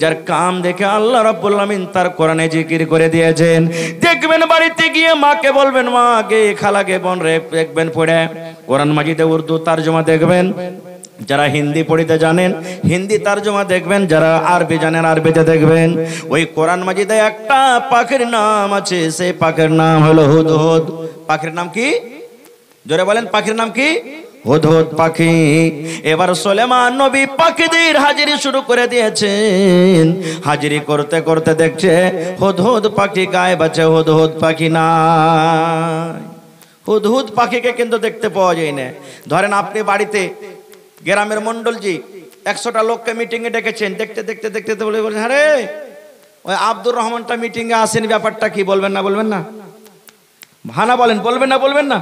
যার কাম দেখে আল্লাহ রাব্বুল আলামিন তার কোরআনে জিকির করে দিয়েছেন। দেখবেন বাড়িতে গিয়ে মাকে বলবেন, মা গে খালাকে বোন রে দেখবেন পড়ে কোরআন মাজিদে উর্দু তরজমা দেখবেন। যারা হিন্দি পড়িতে জানেন হিন্দি তরজমা দেখবেন, যারা আরবি জানেন আরবিতে দেখবেন। ওই কোরআন মাজিদে একটা পাখির নাম আছে, সেই পাখির নাম হলো হুদহুদ। পাখির নাম কি? জোরে বলেন, পাখির নাম কি? হুদহুদ পাখি। এবার সুলেমান নবী পাখিদের হাজিরি শুরু করে দিয়েছেন। হাজিরি করতে করতে দেখছে হুদহুদ পাখি গায়েব আছে, হুদহুদ পাখি নাই। হুদহুদ পাখিকে কিন্তু দেখতে পাওয়া যায় না। ধরেন আপনি বাড়িতে গ্রামের মন্ডলজি 100টা লোককে মিটিং এ ডেকেছেন, দেখতে দেখতে দেখতে বলে বলছেন, আরে ওই আব্দুর রহমানটা মিটিং এ আসেন, ব্যাপারটা কি? বলবেন না? বলবেন না? ভানা বলেন, বলবেন না? বলবেন না?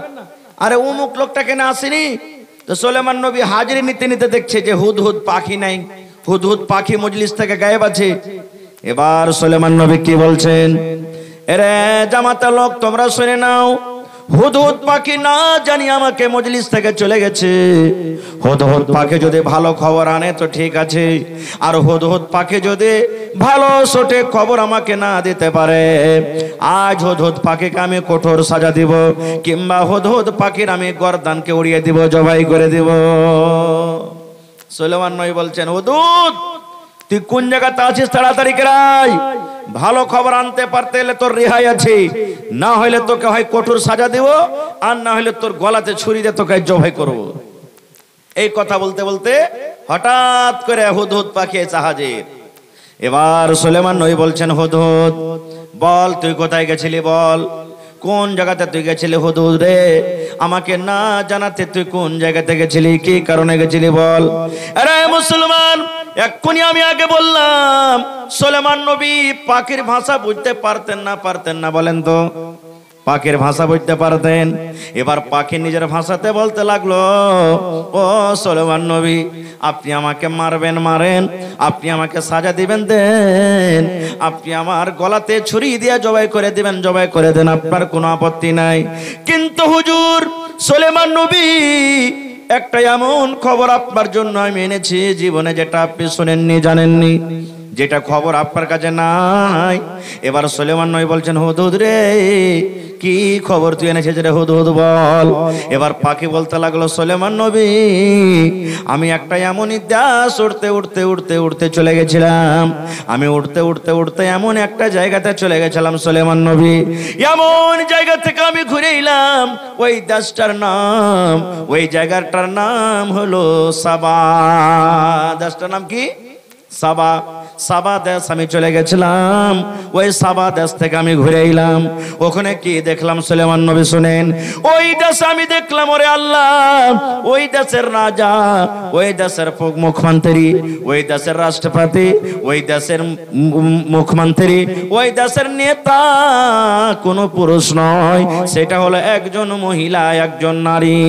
আরে অমুক লোকটা কেন আসেনি? তো সুলেমান নবী হাজিরি নিতে নিতে দেখছে যে হুদহুদ পাখি নাই, হুদহুদ পাখি মজলিস থেকে গায়েব আছে। এবার সুলেমান নবী কি বলছেন? এরে জামাতের লোক তোমরা শুনে নাও, হুদহুদ পাখি না জানি আমাকে মজলিস থেকে চলে গেছে। হুদহুদ পাখি যদি ভালো খবর আনে তো ঠিক আছে, আর হুদহুদ পাখি যদি ভালো সঠিক খবর আমাকে না দিতে পারে, আজ হুদহুদ পাখিকে আমি কঠোর সাজা দিব, কিংবা হুদহুদ পাখির আমি গর্দানকে উড়িয়ে দিব, জবাই করে দিব। সুলেমান নবী বলছেন, হুদহুদ তুই কোন জায়গাতে আছিস? তাড়াতাড়ি করাই, ভালো খবর আনতে পারতে হলে তোর রেহাই আছে, না হলে তোকে হয় কঠোর সাজা দেব, আর না হলে তোর গলাতে ছুরি দিয়ে তোকে জবাই করব। এই কথা বলতে বলতে হঠাৎ করে হুদহুদ পাখি হাজির। এবার সুলেমান নবী বলছেন, হুদহুদ বল তুই কোথায় গেছিলি? বল কোন জায়গাতে তুই গেছিলি? হুদহুদ রে আমাকে না জানাতে তুই কোন জায়গাতে গেছিলি, কি কারণে গেছিলি বল। আরে মুসলমান, এক্ষুনি আমি আগে বললাম সুলেমান নবী পাখির ভাষা বুঝতে পারতেন না। বলেন তো পাখির ভাষা বুঝতে পারতেন। এবার পাখি নিজের ভাষাতে বলতে লাগলো, ও সুলেমান নবী, আপনি আমাকে মারবেন মারেন, আপনি আমাকে সাজা দিবেন দেন, আপনি আমার গলাতে ছুরি দিয়ে জবাই করে দিবেন জবাই করে দেন, আপনার কোনো আপত্তি নাই। কিন্তু হুজুর সুলেমান নবী, একটা এমন খবর আপনার জন্য আমি এনেছি জীবনে যেটা আপনি শুনেননি জানেননি, যেটা খবর আপনার কাছে নাই। এবার সুলেমান নবী বলছেন, হুদহুদ রে, কি খবর তুই এনেছিস রে হুদহুদ বল। এবার পাখি বলতে লাগলো, সুলেমান নবী, আমি একটা এমনই দাস উড়তে উড়তে উড়তে উড়তে চলে গেছিলাম, আমি উড়তে উড়তে উড়তে এমন একটা জায়গাতে চলে গেছিলাম সুলেমান নবী, এমন জায়গা থেকে আমি ঘুরে এলাম, ওই দাসটার নাম, ওই জায়গাটার নাম হলো সাবা। দাসটার নাম কি? সাবা। সাবা দেশ আমি চলে গেছিলাম, ওই সাবা দেশ থেকে আমি ঘুরে এলাম। ওখানে কি দেখলাম সুলেমান নবী শুনেন, ওই দেশে আমি দেখলাম, ওরে আল্লাহ, ওই দেশের রাজা, ওই দেশের মুখ্যমন্ত্রী, ওই দেশের রাষ্ট্রপতি, ওই দেশের মুখ্যমন্ত্রী, ওই দেশের নেতা কোনো পুরুষ নয়, সেটা হলো একজন মহিলা, একজন নারী।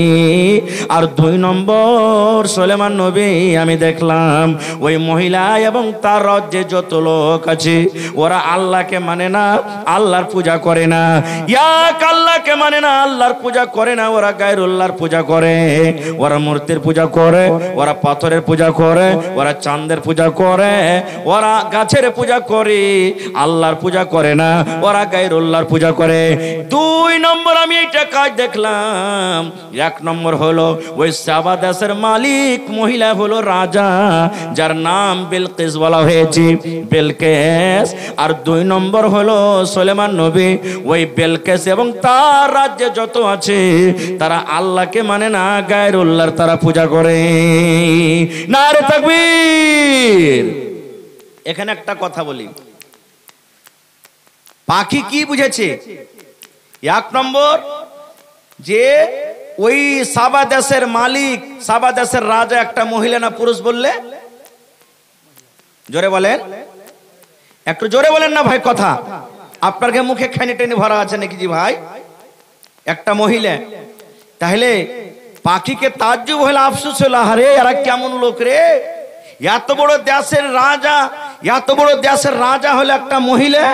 আর 2 নম্বর সুলেমান নবী, আমি দেখলাম ওই মহিলা এবং তার রাজ্যে যত লোক আছে ওরা আল্লাহকে মানে না, আল্লাহর পূজা করে না, এক আল্লাহকে মানে না, আল্লাহর পূজা করে না, ওরা গায়রুল্লাহর পূজা করে, ওরা মূর্তির পূজা করে, ওরা পাথরের পূজা করে, ওরা চাঁদের পূজা করে, ওরা গাছের পূজা করে, আল্লাহর পূজা করে না, ওরা গায়রুল্লাহর পূজা করে। 2 নম্বর আমি এটা কাজ দেখলাম। 1 নম্বর হলো ওই সাবা দেশের মালিক মহিলা হলো রাজা, যার নাম বিলকিস বলা হয়েছে, বিলকিস। আর 2 নম্বর হলো সুলেমান নবী, ওই বিলকিস এবং তার রাজ্যে যত আছে তারা আল্লাহকে মানে না, গায়রুল্লাহর তারা পূজা করে। নারে তাকবীর। এখানে একটা কথা বলি, পাখি কি বুঝেছে? 1 নম্বর, যে ওই সাবা দেশের মালিক, সাবা দেশের রাজা একটা মহিলা না পুরুষ বললে? জোরে বলেন, একটু জোরে বলেন না ভাই, কথা আপনার মুখে খানি টেনে ভরা আছে নাকি জি ভাই? একটা মহিলা। তাহলে পাখিকে তাজ্জুব হলো, আফসোস হলো, আরে এরা কেমন লোক রে, এত বড় দেশের রাজা, এত বড় দেশের রাজা হলো একটা মহিলা,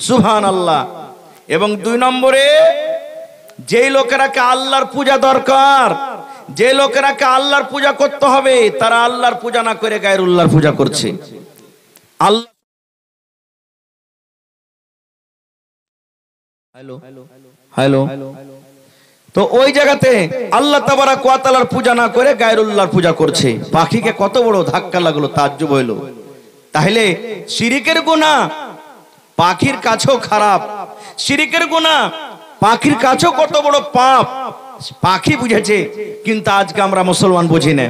সুবহানাল্লাহ। এবং 2 নম্বরে, যেই লোকেরাকে আল্লাহর পূজা দরকার, যে লোকেরাকে আল্লাহর পূজা করতে হবে, তারা আল্লাহর পূজা না করে গায়রুল্লাহর পূজা করছে। আল্লাহ, হ্যালো, তো ওই জায়গাতে আল্লাহ তাবারাক ওয়া তাআলার পূজা না করে গায়রুল্লাহর পূজা করছে। পাখিকে কত বড় ধাক্কা লাগলো, তাজ্জুব হইল। তাহলে শিরিকের গুনাহ পাখির কাছেও খারাপ, শিরিকের গুনাহ পাখির কাছেও কত বড় পাপ, পাখি বুঝেছে। কিন্তু আজকে আমরা মুসলমান বুঝি না।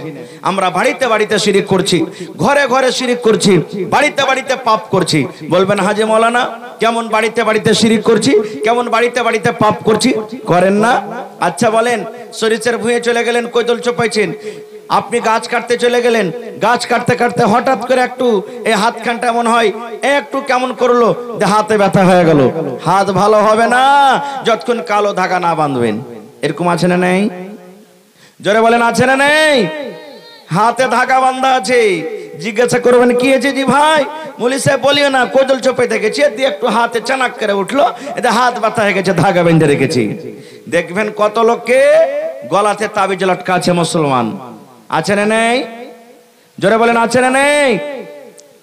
আমরা বাড়িতে বাড়িতে শিরিক করছি, ঘরে ঘরে শিরিক করছি, বাড়িতে বাড়িতে পাপ করছি। বলবেন হাজী মাওলানা, কেমন বাড়িতে বাড়িতে শিরিক করছি, কেমন বাড়িতে বাড়িতে পাপ করছি? করেন না? আচ্ছা বলেন, সরিষার ভুঁয়ে চলে গেলেন, কৈতল চোপাইছেন, আপনি গাছ কাটতে চলে গেলেন, গাছ কাটতে কাটতে হঠাৎ করে একটু এই হাতখানটা এমন হয়, একটু কেমন করলো, হাতে ব্যথা হয়ে গেল। হাত ভালো হবে না যতক্ষণ কালো ধাগা না বাঁধবেন। এরকম আছে না নেই? জোরে বলেন, আছে না নেই? হাতে ধাগা বাঁধা আছে, জিজ্ঞাসা করবেন কি হয়েছে জি ভাই? বলি সাহেব বলিও না, কোদল চোপে দেখেছি, দিয়ে একটু হাতে চানাক করে উঠলো, এতে হাত ব্যথা হয়ে গেছে, ধাগা বেঁধে রেখেছি। দেখবেন কত লোককে গলাতে তাবিজ লটকা আছে মুসলমান, আছে না নেই? জোরে বলেন, আছে না নেই?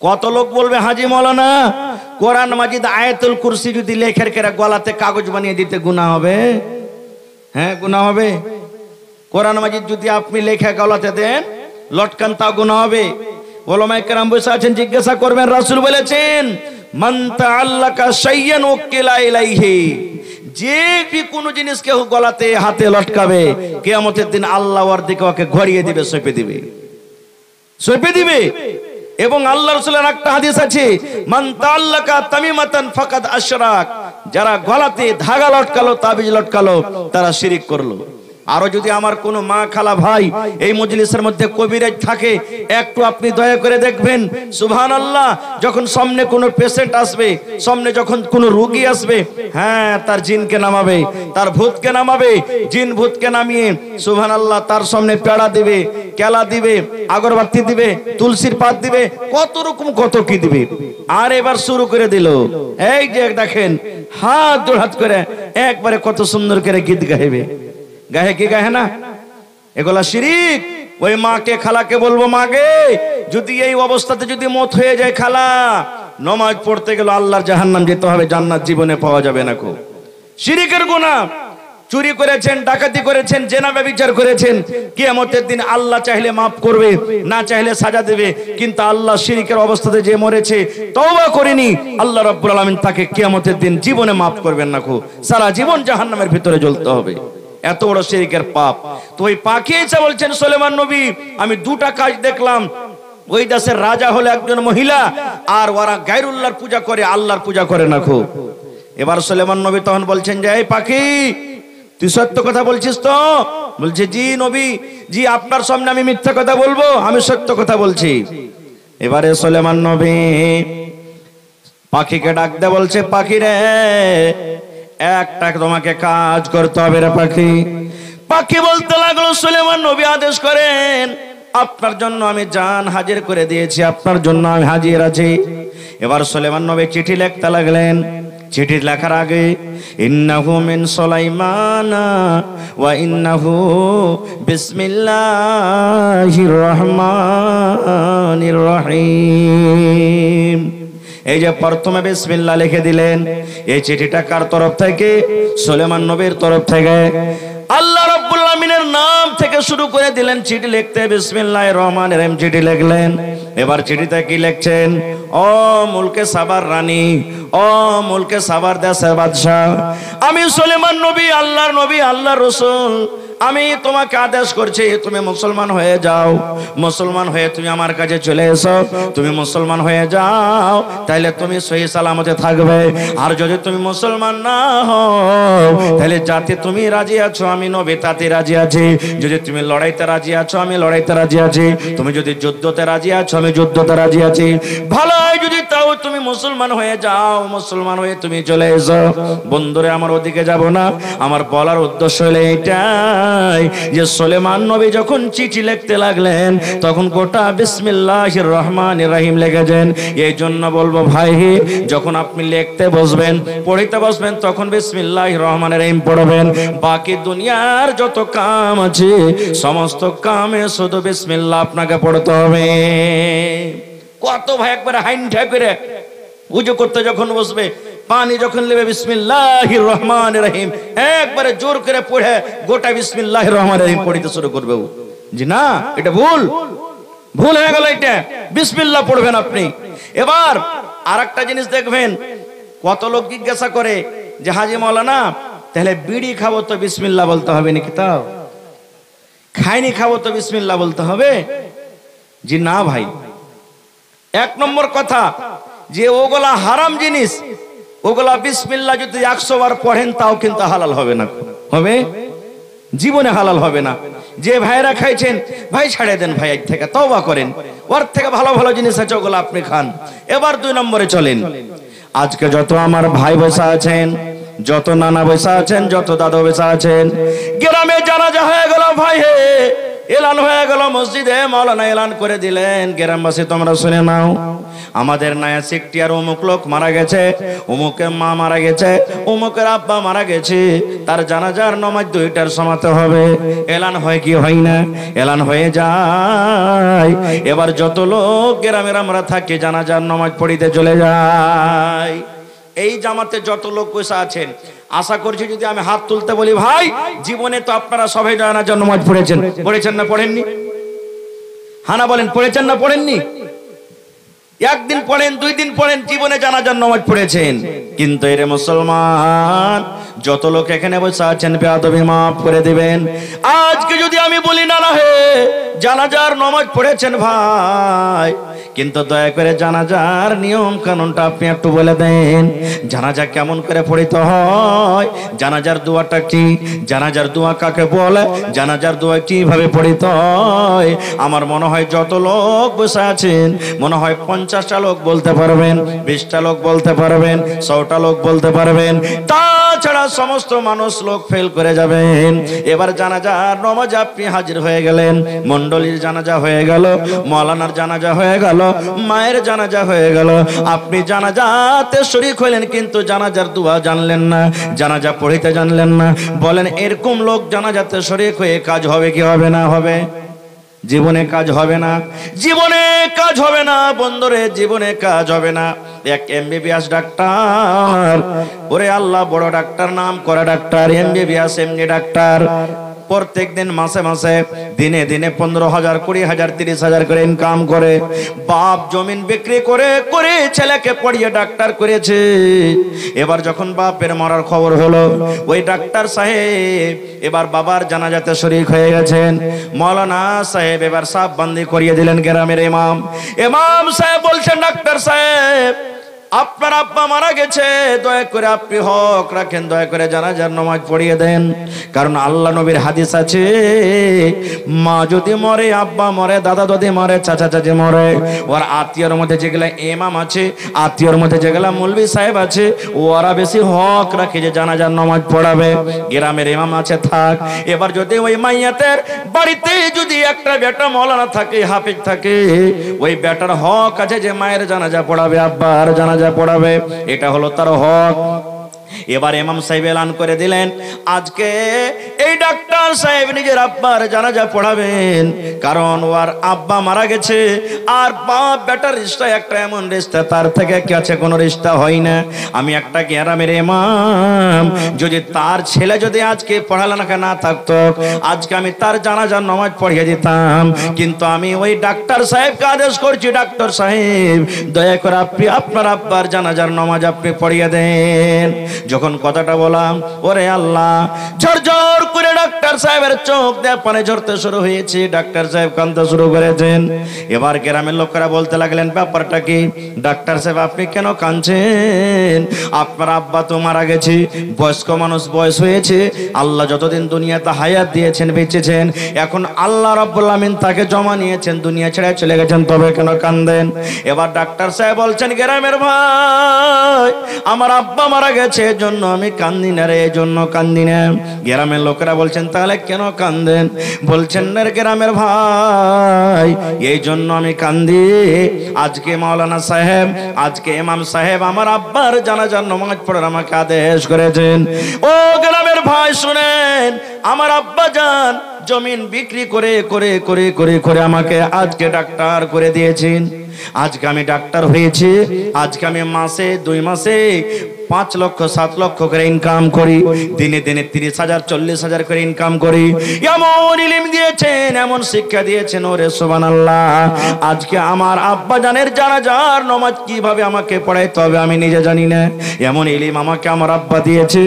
কত লোক বলবে হাজী মাওলানা, কোরআন মাজিদ আয়াতুল কুরসি যদি লেখের করে গলাতে কাগজ বানিয়ে দিতে গুনাহ হবে? হ্যাঁ, গুনাহ হবে। কোরআন মাজিদ যদি আপনি লেখা গলাতে দেন লটকান, তা গুনাহ হবে। ওলামায়ে কেরাম বসে আছেন, জিজ্ঞাসা করবেন, রাসূল বলেছেন, মান তাআল্লাকা শাইয়ান উকিলা ইলাইহি, যে কোনো জিনিস কেউ গলাতে হাতে লটকাবে, কিয়ামতের দিন আল্লাহ ওর দিকে ওকে ঘড়িয়ে দিবে, সঁপে দিবে, সঁপে দিবে। এবং আল্লাহ রাসূলের একটা হাদিস আছে, মান তাআল্লাকা তামিমাতান ফাকাদ আশরাক, যারা গলাতে ধাগা লটকালো, তাবিজ লটকালো, তারা শিরিক করলো। আরো যদি আমার কোনো মা খালা ভাই এই মজলিসের মধ্যে কবিরাজ থাকে, একটু আপনি দয়া করে দেখবেন, সুবহানাল্লাহ, যখন সামনে কোনো পেশেন্ট আসবে, সামনে যখন কোনো রোগী আসবে, হ্যাঁ, তার জিনকে নামাবে, তার ভূতকে নামাবে, জিন ভূতকে নামিয়ে সুবহানাল্লাহ তার সামনে পেড়া দিবে, কেলা দিবে, আগরবাতি দিবে, তুলসীর পাত দিবে, কত রকম কত কি দিবে। আর এবার শুরু করে দিল, এই যে দেখেন হাত জোড় হাত করে একবারে কত সুন্দর করে গীত গাইবে। গায়ে কি গায়ে না? এগুলা শিরিক। ওই মাকে খালাকে বলবো, মাকে যদি এই অবস্থাতে যদি মত হয়ে যায় খালা, নামাজ পড়তে গেলে আল্লাহর জাহান্নাম যেতে হবে, জান্নাত জীবনে পাওয়া যাবে না। কো শিরিকের গুনাহ। চুরি করেছেন, ডাকাতি করেছেন, জেনা ব্যভিচার করেছেন, কিয়ামতের দিন আল্লাহ চাইলে মাফ করবে, না চাইলে সাজা দেবে। কিন্তু আল্লাহ শিরিকের অবস্থাতে যে মরেছে, তওবা করেনি, আল্লাহ রাব্বুল আলামিন তাকে কিয়ামতের দিন জীবনে মাফ করবেন না। কো সারা জীবন জাহান্নামের ভিতরে জ্বলতে হবে, এত বড় শিরকের পাপ। তো ওই পাখি এসে বলছেন সুলেমান নবী, আমি দুটা কাজ দেখলাম। ওই দেশের রাজা হলো একজন মহিলা, আর ওরা গায়রুল্লাহর পূজা করে, আল্লাহর পূজা করে না। খুব এবার সুলেমান নবী তখন বলছেন যে, এই পাখি, তুই সত্য কথা বলছিস তো? বলছে, জি নবী, জি, আপনার সামনে আমি মিথ্যা কথা বলবো? আমি সত্য কথা বলছি। এবারে সুলেমান নবী পাখিকে ডাক দে, বলছে, পাখি রে, একটা তোমাকে কাজ করতে হবে রে পাখি। পাখি বলতে লাগলো, সুলেমান নবী আদেশ করেন, আপনার জন্য আমি জান হাজির করে দিয়েছি, আপনার জন্য আমি হাজির আছি। এবার সুলেমান নবী চিঠি লিখতে লাগলেন। চিঠি লেখার আগে, ইন্নাহু মিন সুলাইমানা ওয়া ইন্নাহু বিসমিল্লাহির রহমানির রহিম, এই যে প্রথমে বিসমিল্লাহ লিখে দিলেন। এই চিঠিটা কার তরফ থেকে? সুলেমান নবীর তরফ থেকে। আল্লাহ রাব্বুল আলামিনের নাম থেকে শুরু করে দিলেন চিঠি লিখতে, বিসমিল্লাহির রহমানির রহিম চিঠি লিখলেন। এবার চিঠিতে কি লিখছেন? ও মুলকে সাবার রানী, ও মুলকে সাবার দেশের বাদশাহ, আমি সুলেমান নবী, আল্লাহর নবী, আল্লাহর রাসূল, আমি তোমাকে আদেশ করছি, তুমি মুসলমান হয়ে যাও। মুসলমান হয়ে তুমি আমার কাছে চলে এসো। তুমি মুসলমান হয়ে যাও, তাহলে তুমি সহি সালামতে থাকবে। আর যদি তুমি মুসলমান না হও, তাহলে যাতে তুমি রাজি আছো, আমি নবী তাতে রাজি আছি। যদি তুমি লড়াইতে রাজি আছো, আমি লড়াইতে রাজি আছি। তুমি যদি যুদ্ধতে রাজি আছো, আমি যুদ্ধতে রাজি আছি। ভালো হয় যদি তাও তুমি মুসলমান হয়ে যাও, মুসলমান হয়ে তুমি চলে এসো। বন্ধুরে, আমার ওদিকে যাব না, আমার বলার উদ্দেশ্য হলো এটা যে সুলেমান নবী যখন চিঠি লিখতে লাগলেন, তখন গোটা বিসমিল্লাহির রহমানির রহিম লিখেছেন। এই জন্য বলবো ভাই, যখন আপনি লিখতে বসবেন, পড়িতে বসবেন, তখন বিসমিল্লাহির রহমানির রহিম পড়বেন। বাকি দুনিয়ার যত কাম আছে, সমস্ত কামে শুধু বিসমিল্লাহ আপনাকে পড়তে হবে। কত ভাই একবারে হাইন্ঠা করে উজু করতে যখন বসবে, পানি যখন নেবে, বিসমিল্লাহির রহমানির রহিম একবারে জোর করে পড়ে গোটা বিসমিল্লাহির রহমানির রহিম পড়তে শুরু করবে। জি না, এটা ভুল হয়ে গেল। এটা বিসমিল্লাহ পড়বেন আপনি। এবার আরেকটা জিনিস দেখবেন, কত লোক জিজ্ঞাসা করে যে, হাজি মাওলানা, তাহলে বিড়ি খাবো তো বিসমিল্লাহ বলতে হবে নাকি? তাও খাইনি খাবো তো বিসমিল্লাহ বলতে হবে? জি না ভাই, এক নম্বর কথা যে ওগুলা হারাম জিনিস, ওগুলা বিসমিল্লাহ যদি 100 বার পড়েন তাও কিন্তু হালাল হবে না। হবে? জীবনে হালাল হবে না। যে ভাইরা খাইছেন, ভাই ছাড়ে দেন, ভাই আজ থেকে তওবা করেন, ওর থেকে ভালো ভালো জিনিস আছে, ওগুলো আপনি খান। এবার 2 নম্বরে চলেন। আজকে যত আমার ভাই বসা আছেন, যত নানা বসা আছেন, যত দাদা বসা আছেন, গ্রামে জানাজা হয়ে গেল ভাই, হে এলান হয়ে গেল, মসজিদে মাওলানা এলান করে দিলেন, গ্রামবাসী তোমরা শুনে নাও, আমাদের নয়া সিকটিয়ার অমুক লোক মারা গেছে, অমুকের মা মারা গেছে, অমুকের আব্বা মারা গেছে, তার জানাজার নামাজ 2টার সময়তে হবে। এলান হয় কি হয় না? এলান হয়ে যায়। এবার যত লোক গ্রামের আমরা থাকি, জানাজার নামাজ পড়িতে চলে যায়। এই জামাতে যত লোক বসে আছেন, আশা করছি যদি আমি হাত তুলতে বলি, ভাই জীবনে তো আপনারা সবাই জানাজার নামাজ পড়েছেন, পড়েছেন না পড়েননি? হানা বলেন, পড়েছেন না পড়েননি? একদিন পড়েন, 2 দিন পড়েন, জীবনে জানাজার নামাজ পড়েছেন। কিন্তু এর মুসলমান যত লোক এখানে বসে আছেন, বেয়াদবি মাফ করে দিবেন। আজকে যদি আমি বলি, না না হে জানাজার নামাজ পড়েছেন ভাই, কিন্তু দয়া করে জানাজার নিয়ম কানুনটা আপনি একটু বলে দেন। জানাজা কেমন করে পড়িতে হয়, জানাজার দোয়াটা কি, জানাজার দোয়া কাকে বলে, জানাজার দোয়া কিভাবে পড়িতে হয়। আমার মনে হয় যত লোক বসে আছেন মনে হয় 50টা লোক বলতে পারবেন, 20টা লোক বলতে পারবেন, 100টা লোক বলতে পারবেন, তাছাড়া সমস্ত মানুষ লোক ফেল করে যাবেন। এবার জানাজার নামাজ আপনি হাজির হয়ে গেলেন, মণ্ডলীর জানাজা হয়ে গেল, মাওলানার জানাজা হয়ে গেল, মায়ের জানাজা হয়ে গেল, আপনি জানাজাতে শরীক হলেন কিন্তু জানাজার দোয়া জানলেন না, জানাজা পড়িতে জানলেন না। বলেন এরকম লোক জানাজাতে শরীক হয়ে কাজ হবে কি হবে না? হবে। জীবনে কাজ হবে না, জীবনে কাজ হবে না বন্ধুরে, জীবনে কাজ হবে না। এক এমবিবিএস ডাক্তার, ওরে আল্লাহ, বড় ডাক্তার, নাম করা ডাক্তার, এমবিবিএস এমডি ডাক্তার, প্রত্যেক দিন মাসে মাসে দিনে দিনে 15,000, 20,000, 30,000 করে ইনকাম করে। বাপ জমিন বিক্রি করে করে ছেলেকে পড়িয়ে ডাক্তার করেছে। এবার যখন বাপের মরার খবর হলো, ওই ডাক্তার সাহেব এবার বাবার জানাজাতে শরীক হয়ে গেছেন। মাওলানা সাহেব এবার সাফ বান্দি করিয়ে দিলেন গ্রামের ইমাম। ইমাম সাহেব বলছেন, ডাক্তার সাহেব আপনার আব্বা মারা গেছে, দয়া করে আপনি হক রাখেন, দয়া করে জানাজার নামাজ পড়িয়ে দেন। কারণ আল্লাহ নবীর হাদিস আছে, মা যদি মরে, আব্বা মরে, দাদা যদি মরে, চাচা চাচি মরে, ওর আত্মীয়র মধ্যে যেগুলা ইমাম আছে, আত্মীয়র মধ্যে যেগুলা মৌলভী সাহেব আছে, ওরা বেশি হক রাখে যে জানাজার নামাজ পড়াবে। গ্রামের ইমাম আছে থাক। এবার যদি ওই মাইয়াতের বাড়িতে যদি একটা বেটা মাওলানা থাকে, হাফিজ থাকে, ওই বেটার হক আছে যে মায়ের জানাজা পড়াবে, আব্বার জানাজা পড়াবে, এটা হলো তার হক। এবার ইমাম সাহেব এলান করে দিলেন, আজকে এই ডাক্তার সাহেব নিজের আব্বার জানাজা পড়াবেন, কারণ ওর আব্বা মারা গেছে। আর বাপ বেটার রিশতা একটা এমন রিশতা, তার থেকে কাছে কোনো রিশতা হয় না। আমি একটা গ্রামের ইমাম, যদি তার ছেলে যদি আজকে পড়ালেখা না থাকতো, আজকে আমি তার জানাজার নামাজ পড়িয়ে দিতাম। কিন্তু আমি ওই ডাক্তার সাহেবকে আদেশ করছি, ডাক্তার সাহেব দয়া করে আপনি আপনার আব্বার জানাজার নামাজ আপনি পড়িয়ে দেন। যখন কথাটা বললাম, ওরে আল্লাহ, ঝরঝর করে ডাক্তার সাহেবের চোখ দিয়ে পানি ঝরতে শুরু হয়েছে, ডাক্তার সাহেব কাঁদতে শুরু করেছেন। এবার গ্রামের লোকেরা বলতে লাগলেন, ব্যাপারটা কি? ডাক্তার সাহেব আপনি কেন কাঁদছেন? আপনার আব্বা তো মারা গেছে, বয়স্ক মানুষ, বয়স হয়েছে, আল্লাহ যতদিন দুনিয়াতে হায়াত দিয়েছেন, বেঁচেছেন, এখন আল্লাহ রাব্বুল আমিন তাকে জমা নিয়েছেন, দুনিয়া ছেড়ে চলে গেছেন, তবে কেন কাঁদেন? এবার ডাক্তার সাহেব বলছেন, গ্রামের ভাই, আমার আব্বা মারা গেছে, জন্য আমি কান্দি না রে, জন্য কান্দি না। গ্রামের লোকেরা বলছেন, তাহলে কেন কান্দেন? বলছেন, না গ্রামের ভাই, এই জন্য আমি কান্দি, আজকে মাওলানা সাহেব, আজকে ইমাম সাহেব আমার আব্বার জানাজার নামাজ পড়ার আমাকে আদেশ করেছেন। ও গ্রামের ভাই শুনেন, আমার আব্বা জান জমিন বিক্রি করে করে করে করে করে আমাকে আজকে ডাক্তার করে দিয়েছেন। আজকে আমি ডাক্তার হয়েছি, আজকে আমি মাসে 2 মাসে 5 লক্ষ 7 লক্ষ করে ইনকাম করি, দিনে দিনে 30,000 40,000 করে ইনকাম করি। এমন ইলম দিয়েছেন, এমন শিক্ষা দিয়েছেন, ওরে সুবহানাল্লাহ। আজকে আমার আব্বা জানের জানাজার নামাজ কিভাবে আমাকে পড়াইতে হবে আমি নিজে জানি না, এমন ইলম আমাকে আমার আব্বা দিয়েছে।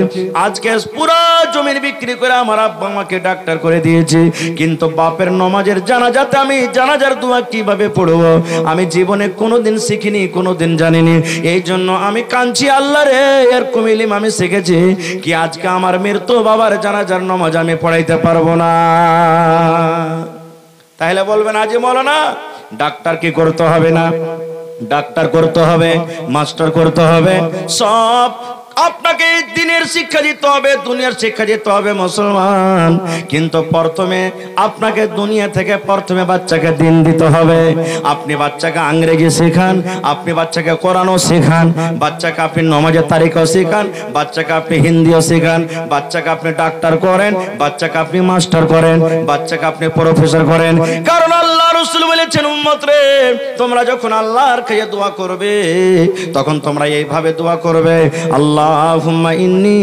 আজকে পুরো জমির বিক্রি করে আমার আব্বা আমাকে ডাক্তার করে দিয়েছে, কিন্তু বাপের নামাজের জানাজাতে আমি জানাজার দোয়া কিভাবে পড়বো আমি জীবনে কোনোদিন শিখিনি, কোনোদিন জানিনি। এই জন্য আমি কাঁদছি, আল্লাহ রে, এরকম ইলম আমি শিখেছি কি আজকে আমার মৃত্যু বাবার জানাজার নামাজ আমি পড়াইতে পারবো না। তাহলে বলবেন, আজি মাওলানা ডাক্তার কি করতে হবে না? ডাক্তার করতে হবে, মাস্টার করতে হবে, সব আপনাকে দিনের শিক্ষা দিতে হবে, দুনিয়ার শিক্ষা দিতে হবে মুসলমান। কিন্তু প্রথমে আপনাকে দুনিয়া থেকে প্রথমে বাচ্চাকে দিন দিতে হবে। আপনি বাচ্চাকে ইংরেজি শেখান, আপনি বাচ্চাকে কোরআনও শেখান, বাচ্চাকে আপনি নামাজের তারিখও শেখান, বাচ্চাকে আপনি হিন্দিও শেখান, বাচ্চাকে আপনি ডাক্তার করেন, বাচ্চাকে আপনি মাস্টার করেন, বাচ্চাকে আপনি প্রফেসর করেন। কারণ আল্লাহ রাসূল বলেছেন, উম্মত রে, তোমরা যখন আল্লাহর কাছে দোয়া করবে তখন তোমরা এইভাবে দোয়া করবে, আল্লাহুম্মা ইন্নী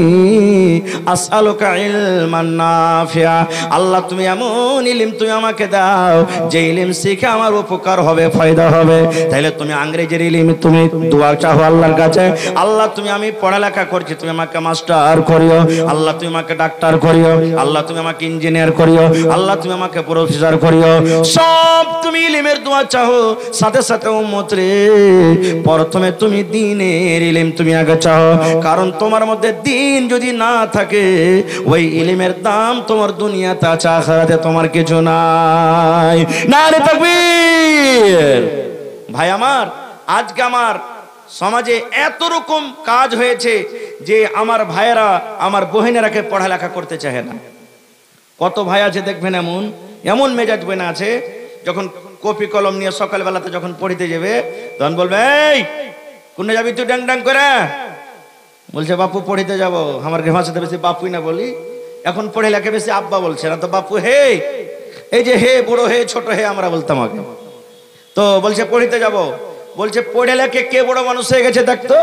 আসআলুকা ইলমান নাফিয়া। আল্লাহ তুমি এমন ইলম তুমি আমাকে দাও যে ইলম শিখে আমার উপকার হবে, ফায়দা হবে। তাহলে তুমি ইংরেজির ইলম তুমি দোয়া চাও আল্লাহর কাছে, আল্লাহ তুমি আমি পড়ালেখা করছি, তুমি আমাকে মাস্টার করিও, আল্লাহ তুমি আমাকে ডাক্তার করিও, আল্লাহ তুমি আমাকে ইঞ্জিনিয়ার করিও, আল্লাহ তুমি আমাকে প্রফেসর করিও। সব রব তুমি ইলমের দোয়া চাও, সাথে সাথে উম্মত রে প্রথমে তুমি দ্বীনের ইলম তুমি আগে চাও। কারণ তোমার মধ্যে দ্বীন যদি না থাকে ওই ইলমের দাম তোমার দুনিয়াতে আছে, আখিরাতে তোমার কিছু নাই। নারে তাকবীর। ভাই আমার, আজকে আমার সমাজে এত রকম কাজ হয়েছে যে আমার ভাইয়েরা আমার বহিনেরাকে পড়ালেখা করতে চায় না। কত ভাই আছে দেখবেন এমন এমন মেজাজ বইনা আছে, যখন কপি কলম নিয়ে সকালবেলাতে যখন পড়িতে যাবে তখন বলবে এই কোনে যাবি তুই ড্যাং ড্যাং করে? বলছে বাপু পড়িতে যাব। আমার ভাষাতে বেশি বাপুই না বলি, এখন পড়ে লেখে বেশি আব্বা বলছে না তো বাপু হে। এই যে হে বুড়ো হে ছোট হে আমরা বলতাম আগে। তো বলছে পড়িতে যাব, বলছে পড়ে লেখে কে বড় মানুষ হয়ে গেছে দেখতো,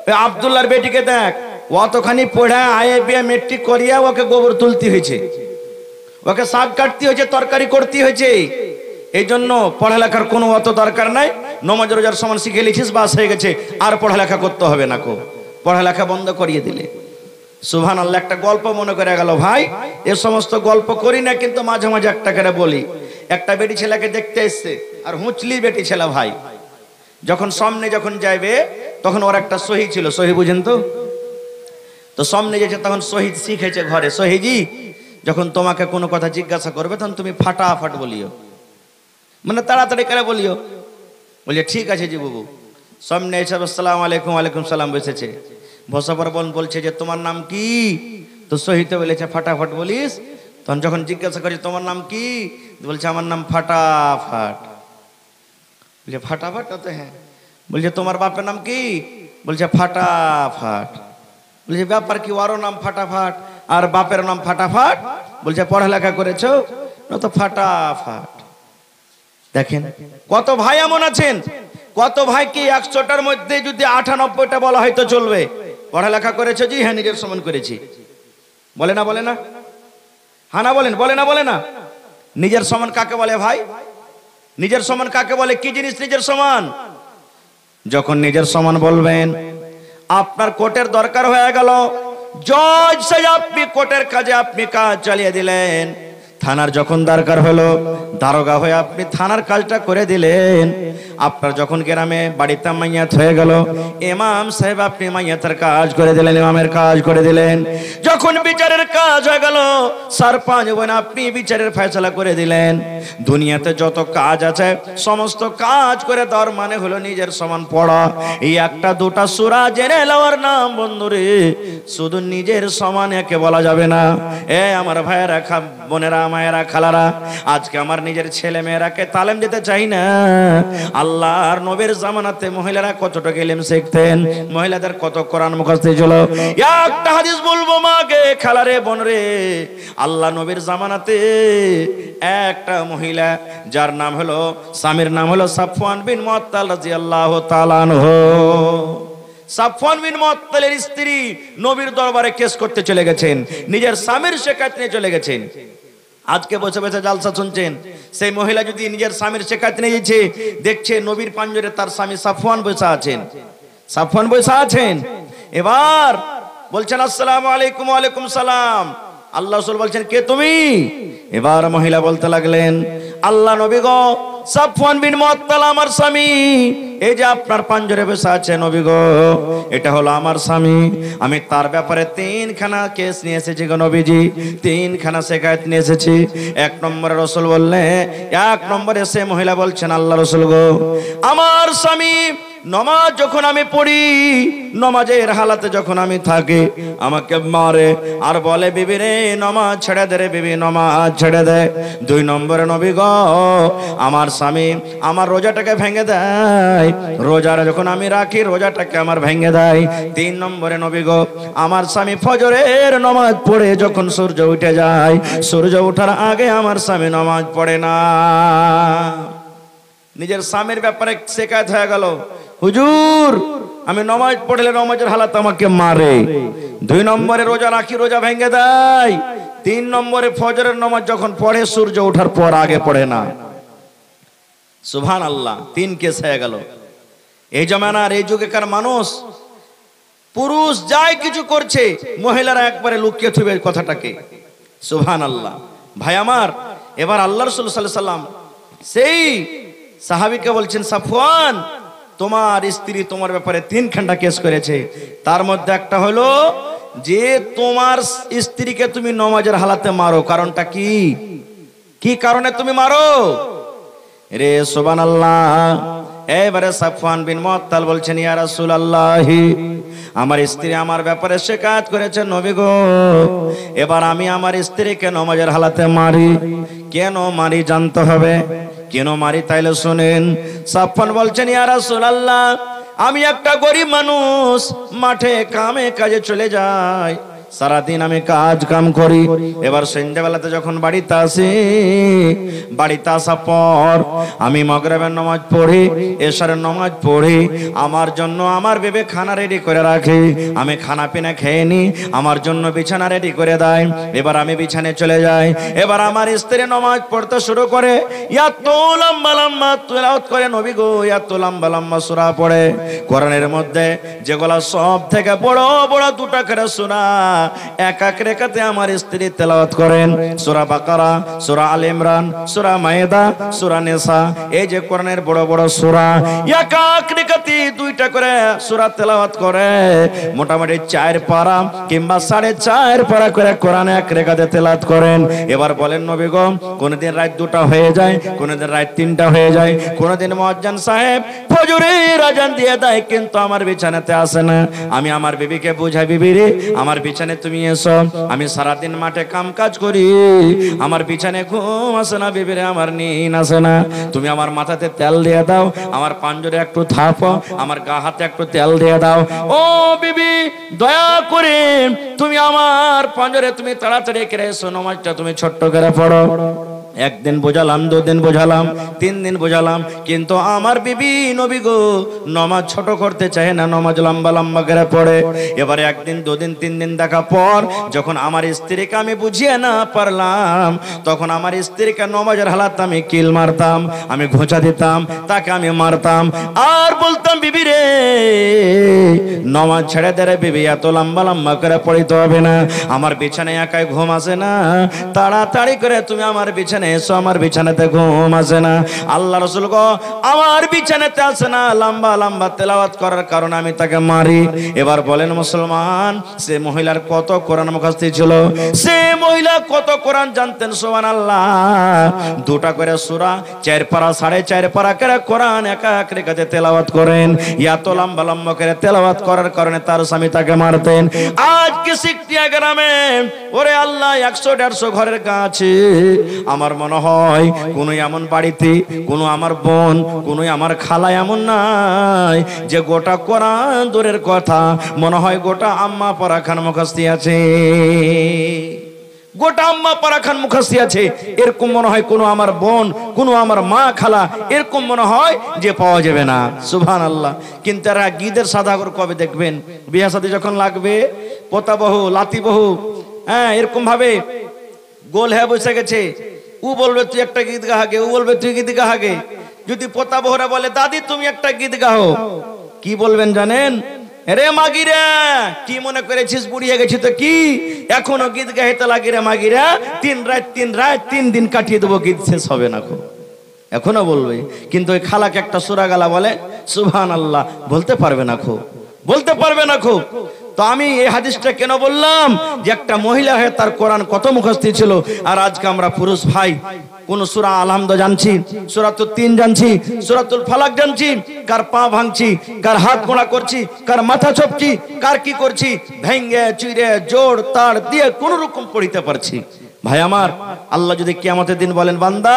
ওই আব্দুল্লাহর বেটিকে দেখ, অতখানি পড়া আইএ বিএ মেট্রিক করিয়া ওকে গোবর তুলতে হয়েছে, ওকে শাক কাটতে হয়েছে, তরকারি করতে হয়েছে। এই জন্য পড়ালেখার কোনো অত দরকার নাই, নমাজ রোজার সমান শিখে লিখিস বাস হয়ে গেছে, আর পড়ালেখা করতে হবে না, কো পড়ালেখা বন্ধ করিয়ে দিলে। সুবহানাল্লাহ। একটা গল্প মনে করে গেল ভাই, এ সমস্ত গল্প করি না কিন্তু মাঝে মাঝে একটা করে বলি। একটা বেটি ছেলেকে দেখতে এসছে, আর হুঁচলি বেটি ছেলে ভাই, যখন সামনে যখন যাইবে তখন ওর একটা সহি ছিল, সহি বুঝেন তো? তো সামনে যেছে তখন শহীদ শিখেছে ঘরে, সহিজি যখন তোমাকে কোনো কথা জিজ্ঞাসা করবে তখন তুমি ফাটাফাট বলিও, মানে তাড়াতাড়ি করে বলিও। বলিয়ে ঠিক আছে জি বাবু। সামনে এসে আসসালামু আলাইকুম, ওয়ালাইকুম সালাম বসেছে, বসার পর বলছে যে তোমার নাম কি? তো সহিতে বলেছে ফাটাফাট বলিস। তখন যখন জিজ্ঞাসা করি তোমার নাম কি, বলছে আমার নাম ফাটাফাট। বলছে ফাটাফাট? হ্যাঁ। বলছে তোমার বাপের নাম কি? বলছে ফাটাফাট। বলছে ব্যাপার কি, ওরও নাম ফাটাফাট আর বাপের নাম ফাটাফাট? বলছে পড়ালেখা করেছো না তো ফাটাফাট। দেখেন কত ভাই এমন আছেন, কত ভাইকে 100টার মধ্যে যদি 98টা বলা হয়তো চলবে পড়ালেখা করেছো? জি হ্যাঁ নিজের সমান করেছি। বলে না বলে না? হানা বলেন, বলে না বলে না? নিজের সমান কাকে বলে ভাই? নিজের সমান কাকে বলে? কি জিনিস নিজের সমান? যখন নিজের সমান বলবেন আপনার কোর্টের দরকার হয়ে গেল, জজ সাহেব আপনি কোর্টের কাজে আপনি কাজ চালিয়ে দিলেন, থানার যখন দরকার হলো দারোগা হয়ে আপনি থানার কাজটা করে দিলেন, আপনার যখন গ্রামে বাড়িতে মাইয়াত হয়ে গেল ইমাম সাহেব আপনি মাইয়াতের কাজ করে দিলেন, ইমামের কাজ করে দিলেন, যখন বিচারের কাজ হয়ে গেল সারপঞ্চ বোন আপনি বিচারের ফয়সালা করে দিলেন। দুনিয়াতে যত কাজ আছে সমস্ত কাজ করে দেওয়ার মানে হলো নিজের সমান পড়া। এই একটা দুটা সূরা জেনে লওয়ার নাম বন্ধুরে, শুধু নিজের সমান একে বলা যাবে না। এ আমার ভাইয়েরা, বোনেরা, মায়েরা, খালারা, আজকে আমার নিজের ছেলে মেয়েরাকে তালিম দিতে চাই না। আল্লাহর নবীর জামানাতে মহিলারা কতটুকু ইলম শিখতেন, মহিলাদের কত কোরআন মুখস্থ ছিল। একটা হাদিস বলবো মাকে, খালারে, বোনরে, আল্লাহ নবীর জামানাতে একটা মহিলা যার নাম হলো, স্বামীর নাম হলো সাফওয়ান বিন মুআত্তাল রাদিয়াল্লাহু তাআলা আনহু। সাফওয়ান বিন মুআত্তালের স্ত্রী নবীর দরবারে কেস করতে চলে গেছেন, নিজের স্বামীর শিকায়ত নিয়ে চলে গেছেন। আজকে বসে বসে জালসা শুনছেন, সেই মহিলা যদি নিজের স্বামীর শিকায়ত নিয়ে গেছে, দেখছে নবীর পাঞ্জরে তার স্বামী সাফওয়ান বসে আছেন, সাফওয়ান বসে আছেন। এবার বলছেন আসসালামু আলাইকুম, ওয়ালাইকুম সালাম। আল্লাহ রাসূল বলছেন কে তুমি? এবার মহিলা বলতে লাগলেন আল্লাহ নবী গো, সাফওয়ান বিন মুআত্তাল আমার স্বামী, এই যে আপনার পাঞ্জরে বসে আছে নবী গো, এটা হলো আমার স্বামী, আমি তার ব্যাপারে 3খানা কেস নিয়ে এসেছি গো নবীজি, 3খানা শিকায়ত নিয়ে এসেছি। 1 নম্বরে রাসূল বললেন, 1 নম্বরে সে মহিলা বলছেন আল্লাহ রাসূল গো, আমার স্বামী নমাজ যখন আমি পড়ি, নমাজের হালাতে যখন আমি থাকি আমাকে মারে আর বলে বিবি রে নমাজ ছেড়ে দে রে বিবি, নমাজ ছেড়ে দে। 2 নম্বরে নবী গো, আমার স্বামী আমার রোজাটাকে ভেঙে দেয়, রোজাটা যখন আমি রাখি রোজাটাকে আমার ভেঙে দেয়। 3 নম্বরে নবী গো, আমার স্বামী ফজরের নমাজ পড়ে যখন সূর্য উঠে যায়, সূর্য ওঠার আগে আমার স্বামী নমাজ পড়ে না। নিজের স্বামীর ব্যাপারে শিকায়ত হয়ে গেল, হুজুর আমি নমাজ পড়লে নমাজের হালাত আমাকে মারে। 2 নম্বরে রোজা রাখি রোজা ভেঙে দেয়। 3 নম্বরে ফজরের নামাজ যখন পড়ে সূর্য ওঠার পর আগে পড়ে না। সুবহানাল্লাহ, 3 কেস হয়ে গেল। এই জমানার এই যুগেকার মানুষ, পুরুষ যাই কিছু করছে মহিলারা একবারে লুকিয়ে থুবে কথাটাকে। সুবহানাল্লাহ। ভাই আমার, এবার আল্লাহ রাসূল সাল্লাল্লাহু আলাইহি সাল্লাম সেই সাহাবীকে বলছেন, সাফওয়ান তোমার স্ত্রী তোমার ব্যাপারে 3খানা কেস করেছে, তার মধ্যে একটা হলো যে তোমার স্ত্রীকে তুমি নামাজের হালাতে মারো, কারণটা কি? কি কারণে তুমি মারো? রে সুবহানাল্লাহ। এবারে সাফওয়ান বিন মুআত্তাল বলছেন, ইয়া রাসূলুল্লাহ, আমার স্ত্রী আমার ব্যাপারে শিকায়ত করেছে নবী গো, এবার আমি আমার স্ত্রীকে নামাজের হালাতে মারি। কেন মারি জানতে হবে, কেন মারি তাইলে শুনেন। সাফওয়ান বলছেন, ইয়া রাসূলুল্লাহ, আমি একটা গরিব মানুষ, মাঠে কামে কাজে চলে যাই, সারাদিন আমি কাজ কাম করি, এবার সন্ধ্যাবেলাতে যখন বাড়িতে আসি, বাড়িতে আসার পর আমি মাগরিবের নামাজ পড়ি, এশারের নামাজ পড়ি, আমার জন্য আমার বিবি খানা রেডি করে রাখে, আমি খানা পিনা খেয়ে নি, আমার জন্য বিছানা রেডি করে দেয়, এবার আমি বিছানায় চলে যাই। এবার আমার স্ত্রী নামাজ পড়তে শুরু করে, এত লম্বা লম্বা তিলাওয়াত করে নবী গো, এত লম্বা লম্বা সূরা পড়ে, কোরআনের মধ্যে যেগুলা সব থেকে বড় বড় দুটা করে সূরা এক এক রেখাতে আমার স্ত্রী তেলাওয়াত করেন। সূরা বাকারা, সূরা আলে ইমরান, সূরা মায়েদা, সূরা নিসা, এই যে কোরআনের বড় বড় সূরা, এক এক রেখাতে 2টা করে সূরা তেলাওয়াত করে। মোটামুটি 4 পারা কিংবা 4.5 পারা করে কোরআন এক রেখাতে তেলাওয়াত করেন। এবার বলেন নবী গো, কোনদিন রাত 2টা হয়ে যায়, কোনদিন রাত 3টা হয়ে যায়, কোনদিন মুয়াজ্জিন সাহেব ফজরের আজান দিয়ে দেয়, কিন্তু আমার বিছানাতে আসে না। আমি আমার বিবিকে বুঝাই, বিবি রে আমার বিছানায় তুমি এসো, আমি সারাদিন মাঠে কাম কাজ করি, আমার বিছানায় ঘুম আসে না, বিবি রে আমার নিন আসে না, তুমি আমার মাথাতে তেল দিয়ে দাও, আমার পাঞ্জরে একটু থাপো, আমার গা হাতে একটু তেল দিয়ে দাও। ও বিবি দয়া করে তুমি আমার পাঞ্জরে তুমি তাড়াতাড়ি করে এসো, নামাজটা তুমি ছোট্ট করে পড়ো। একদিন বোঝালাম, 2 দিন বোঝালাম, 3 দিন বোঝালাম, কিন্তু আমার বিবি নবী গো নামাজ ছোট করতে চায় না, নামাজ লম্বা লম্বা করে পড়ে। এবারে 1 দিন 2 দিন 3 দিন দেখা পর যখন আমার স্ত্রীকে আমি বুঝিয়ে না পারলাম, তখন আমার স্ত্রীকে নামাজের হালাতে আমি কিল মারতাম, আমি ঘোঁচা দিতাম, তাকে আমি মারতাম, আর বলতাম, বিবি রে নামাজ ছেড়ে দে রে বিবি, এত লম্বা লম্বা করে পড়িতে হবে না, আমার বিছানায় একাই ঘুম আসে না, তাড়াতাড়ি করে তুমি আমার বিছানায় এসো, আমার বিছানাতে ঘুম আসে না। আল্লাহ রাসূল গো আমার বিছানাতে আসে না, লম্বা লম্বা তেলাওয়াত করার কারণে আমি তাকে মারি। এবার বলেন মুসলমান, সে মহিলার কত কোরআন মুখস্থ ছিল, সে মহিলা কত কোরআন জানতেন, সুবহানাল্লাহ। 2টা করে সূরা, 4 পারা 4.5 পারা করে কোরআন এক এক রেখাতে তেলাওয়াত করেন। এত লম্বা লম্বা করে তেলাওয়াত করার কারণে তার স্বামী তাকে মারতেন। আজ কি সিকটিয়া গ্রামে ওরে আল্লাহ 100-150 ঘরের কাছে আমার মনে হয় কোন এমন বাড়িতে কোন আমার বোন, কোন আমার খালা এমন নাই যে গোটা কোরআন দূরের কথা, মনে হয় গোটা আম্মা পারা খান মুখস্থ আছে, গোটা আম্মা পারা খান মুখস্থ আছে, এরকম মনে হয় কোন আমার বোন, কোন আমার মা খালা এরকম মনে হয় যে পাওয়া যাবে না। সুবহানাল্লাহ। কিন্তু এরা গীদের সাদাগর কবে দেখবেন, বিয়া শাদী যখন লাগবে, পোতা বহু লাতি বহু, হ্যাঁ এরকম ভাবে গোল হয়ে বসে গেছে, ও বলবে তুই একটা গীত গাহাগে, ও বলবে তুই গীত গাহাগে। যদি পোতা বহুরা বলে দাদি তুমি একটা গীত গাও, কি বলবেন জানেন? রে মাগিরা কি মনে করেছিস বুড়িয়ে গেছি তো কি, এখনো গীত গাইতে লাগি রে মাগিরা, 3 রাত 3 দিন কাটিয়ে দেবো, গীত শেষ হবে না, এখনো বলবে। কিন্তু ওই খালাকে একটা সূরা গালা বলে, সুবহানাল্লাহ, বলতে পারবে না, বলতে পারবে না। তো আমি এই হাদিসটা কেন বললাম, যে একটা মহিলা হয়ে তার কোরআন কত মুখস্থ ছিল, আর আজকে আমরা পুরুষ ভাই কোন সূরা আলহামদ জানছি, সূরাতুল 3 জানছি, সূরাতুল ফালাক জানছি, কার পা ভাঙছি, কার হাত মোড়া করছি, কার মাথা চপছি, কার কি করছি, ভেঙ্গে চুইরে জোড় তার দিয়ে কোন রকম পড়িতে পারছি। ভাই আমার, আল্লাহ যদি কিয়ামতের দিন বলেন, বান্দা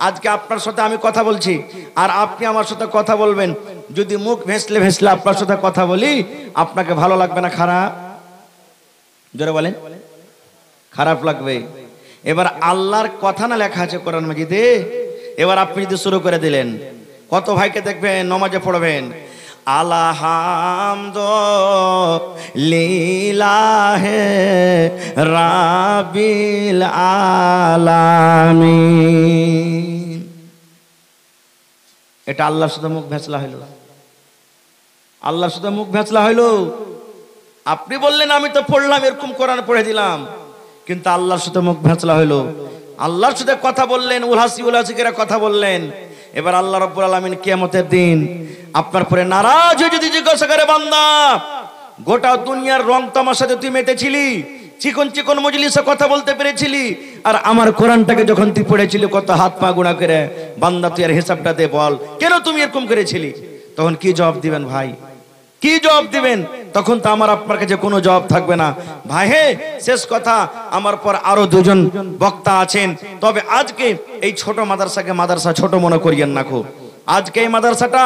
আজকে আপনার সাথে আমি কথা বলছি আর আপনি আমার সাথে কথা বলবেন, যদি মুখ ভেসলে ভেসলে আপনার সাথে কথা বলি, আপনাকে ভালো লাগবে না খারাপ? জোরে বলেন, খারাপ লাগবে। এবার আল্লাহর কথা না লেখা আছে কোরআন মাজিদে, এবার আপনি যদি শুরু করে দিলেন, কত ভাইকে দেখবেন নামাজে পড়বেন, আলহামদুলিল্লাহি রাব্বিল আলামিন, এটা আল্লাহর সাথে মুখ ভেসলা হইল, আল্লাহর সাথে মুখ ভেসলা হইল। আপনি বললেন আমি তো পড়লাম, এরকম কোরআন পড়ে দিলাম, কিন্তু আল্লাহর সাথে মুখ ভেসলা হইল। আল্লাহর সাথে কথা বললেন, উলহাসি উলহাসিকেরা কথা বললেন। এবার আল্লাহ রাব্বুল আলামিন কিয়ামতের দিন আপনার পরে নারাজ হয়ে যদি জিজ্ঞাসা করে, বান্দা গোটা দুনিয়ার রং তামাশাতে তুই মেতেছিলি, চিকন চিকন মজলিসে কথা বলতে পেরেছিলি, আর আমার কোরআনটাকে যখন তুই পড়েছিলি কত হাত পা গুণা করে, বান্দা তুই আর হিসাবটা দে, বল কেন তুমি এরকম করেছিলি? তখন কি জবাব দিবেন ভাই? কি জবাব দিবেন? তখন তো আমার আপনার কাছে কোনো জবাব থাকবে না। ভাই হে, শেষ কথা, আমার পর আরো দুজন বক্তা আছেন, তবে আজকে এই ছোট মাদ্রাসাকে মাদ্রাসা ছোট মনে করিয়েন না। খুব আজকে এই মাদ্রাসাটা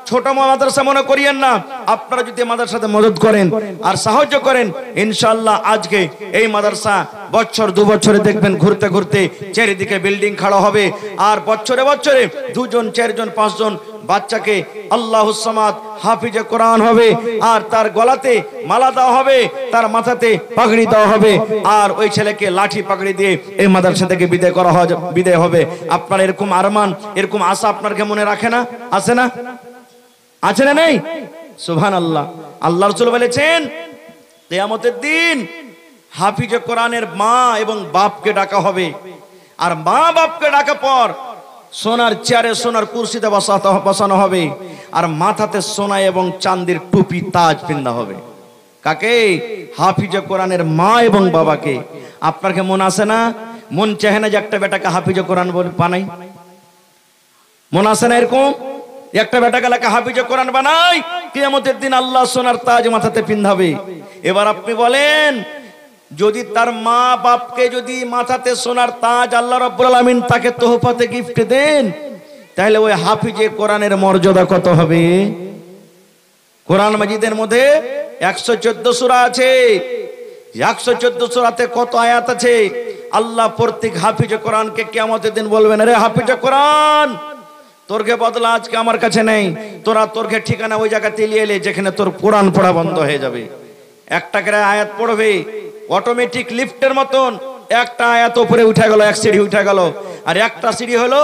ছোট মাদ্রাসা মনে করিয়েন না। আপনারা যদি মাদ্রাসাতে মদত করেন আর সাহায্য করেন, ইনশাআল্লাহ আজকে এই মাদ্রাসা বছর দু বছরে দেখবেন ঘুরতে ঘুরতে চারিদিকে বিল্ডিং খাড়া হবে, আর বছরে বছরে দুজন চারজন পাঁচজন বাচ্চাকে আল্লাহুস সামাদ হাফিজে কোরআন হবে, আর তার গলাতে মালা দেওয়া হবে, তার মাথাতে পাগড়ি দেওয়া হবে, আর ওই ছেলেকে লাঠি পাগড়ি দিয়ে এই মাদ্রাসা থেকে বিদায় হবে। আপনার এরকম আরমান, এরকম আশা আপনার কে মনে রাখে না? আছে না? আছে না? নেই? সুবহানাল্লাহ। আল্লাহ রাসূল বলেছেন কিয়ামতের দিন হাফিজে কোরআনের মা এবং বাপকে ডাকা হবে, আর মা বাপকে ডাকা পর সোনার চেয়ারে সোনার কুরসিতে বসানো হবে, আর মাথাতে সোনা এবং চাঁদির টুপি তাজ পিন্দা হবে। কাকে? হাফিজে কোরআনের মা এবং বাবাকে। আপনার কি মন আছে না? মন চাহে না যে একটা বেটাকে হাফিজে কোরআন বানাই? মন আছে না এরকম একটা বেটাকে লেখা হাফিজে কোরআন বানাই? কিয়ামতের দিন আল্লাহ সোনার তাজ মাথাতে পিন্ধাবে। এবার আপনি বলেন, যদি তার মা বাপকে যদি মাথাতে সোনার তাজ আল্লাহ রাব্বুল আলামিন তাকে তোহফাতে গিফট দেন, তাহলে ওই হাফিজে কোরআনের মর্যাদা কত হবে? কোরআন মাজিদের মধ্যে 114 সূরা আছে। 114 সূরাতে কত আয়াত আছে? আল্লাহ প্রত্যেক হাফিজে কোরআনকে কিয়ামতের দিন বলবেন, আরে হাফিজে কোরআন, তোরকে বদলা আজকে আমার কাছে নেই, তোরা তোরকে ঠিকানা ওই জায়গাতে নিয়ে এলে যেখানে তোর কোরআন পড়া বন্ধ হয়ে যাবে। একটা করে আয়াত পড়বে, অটোমেটিক লিফটের মতন একটা আয়াত উপরে উঠে গেল, এক সিঁড়ি উঠে গেল, আর একটা সিঁড়ি হলো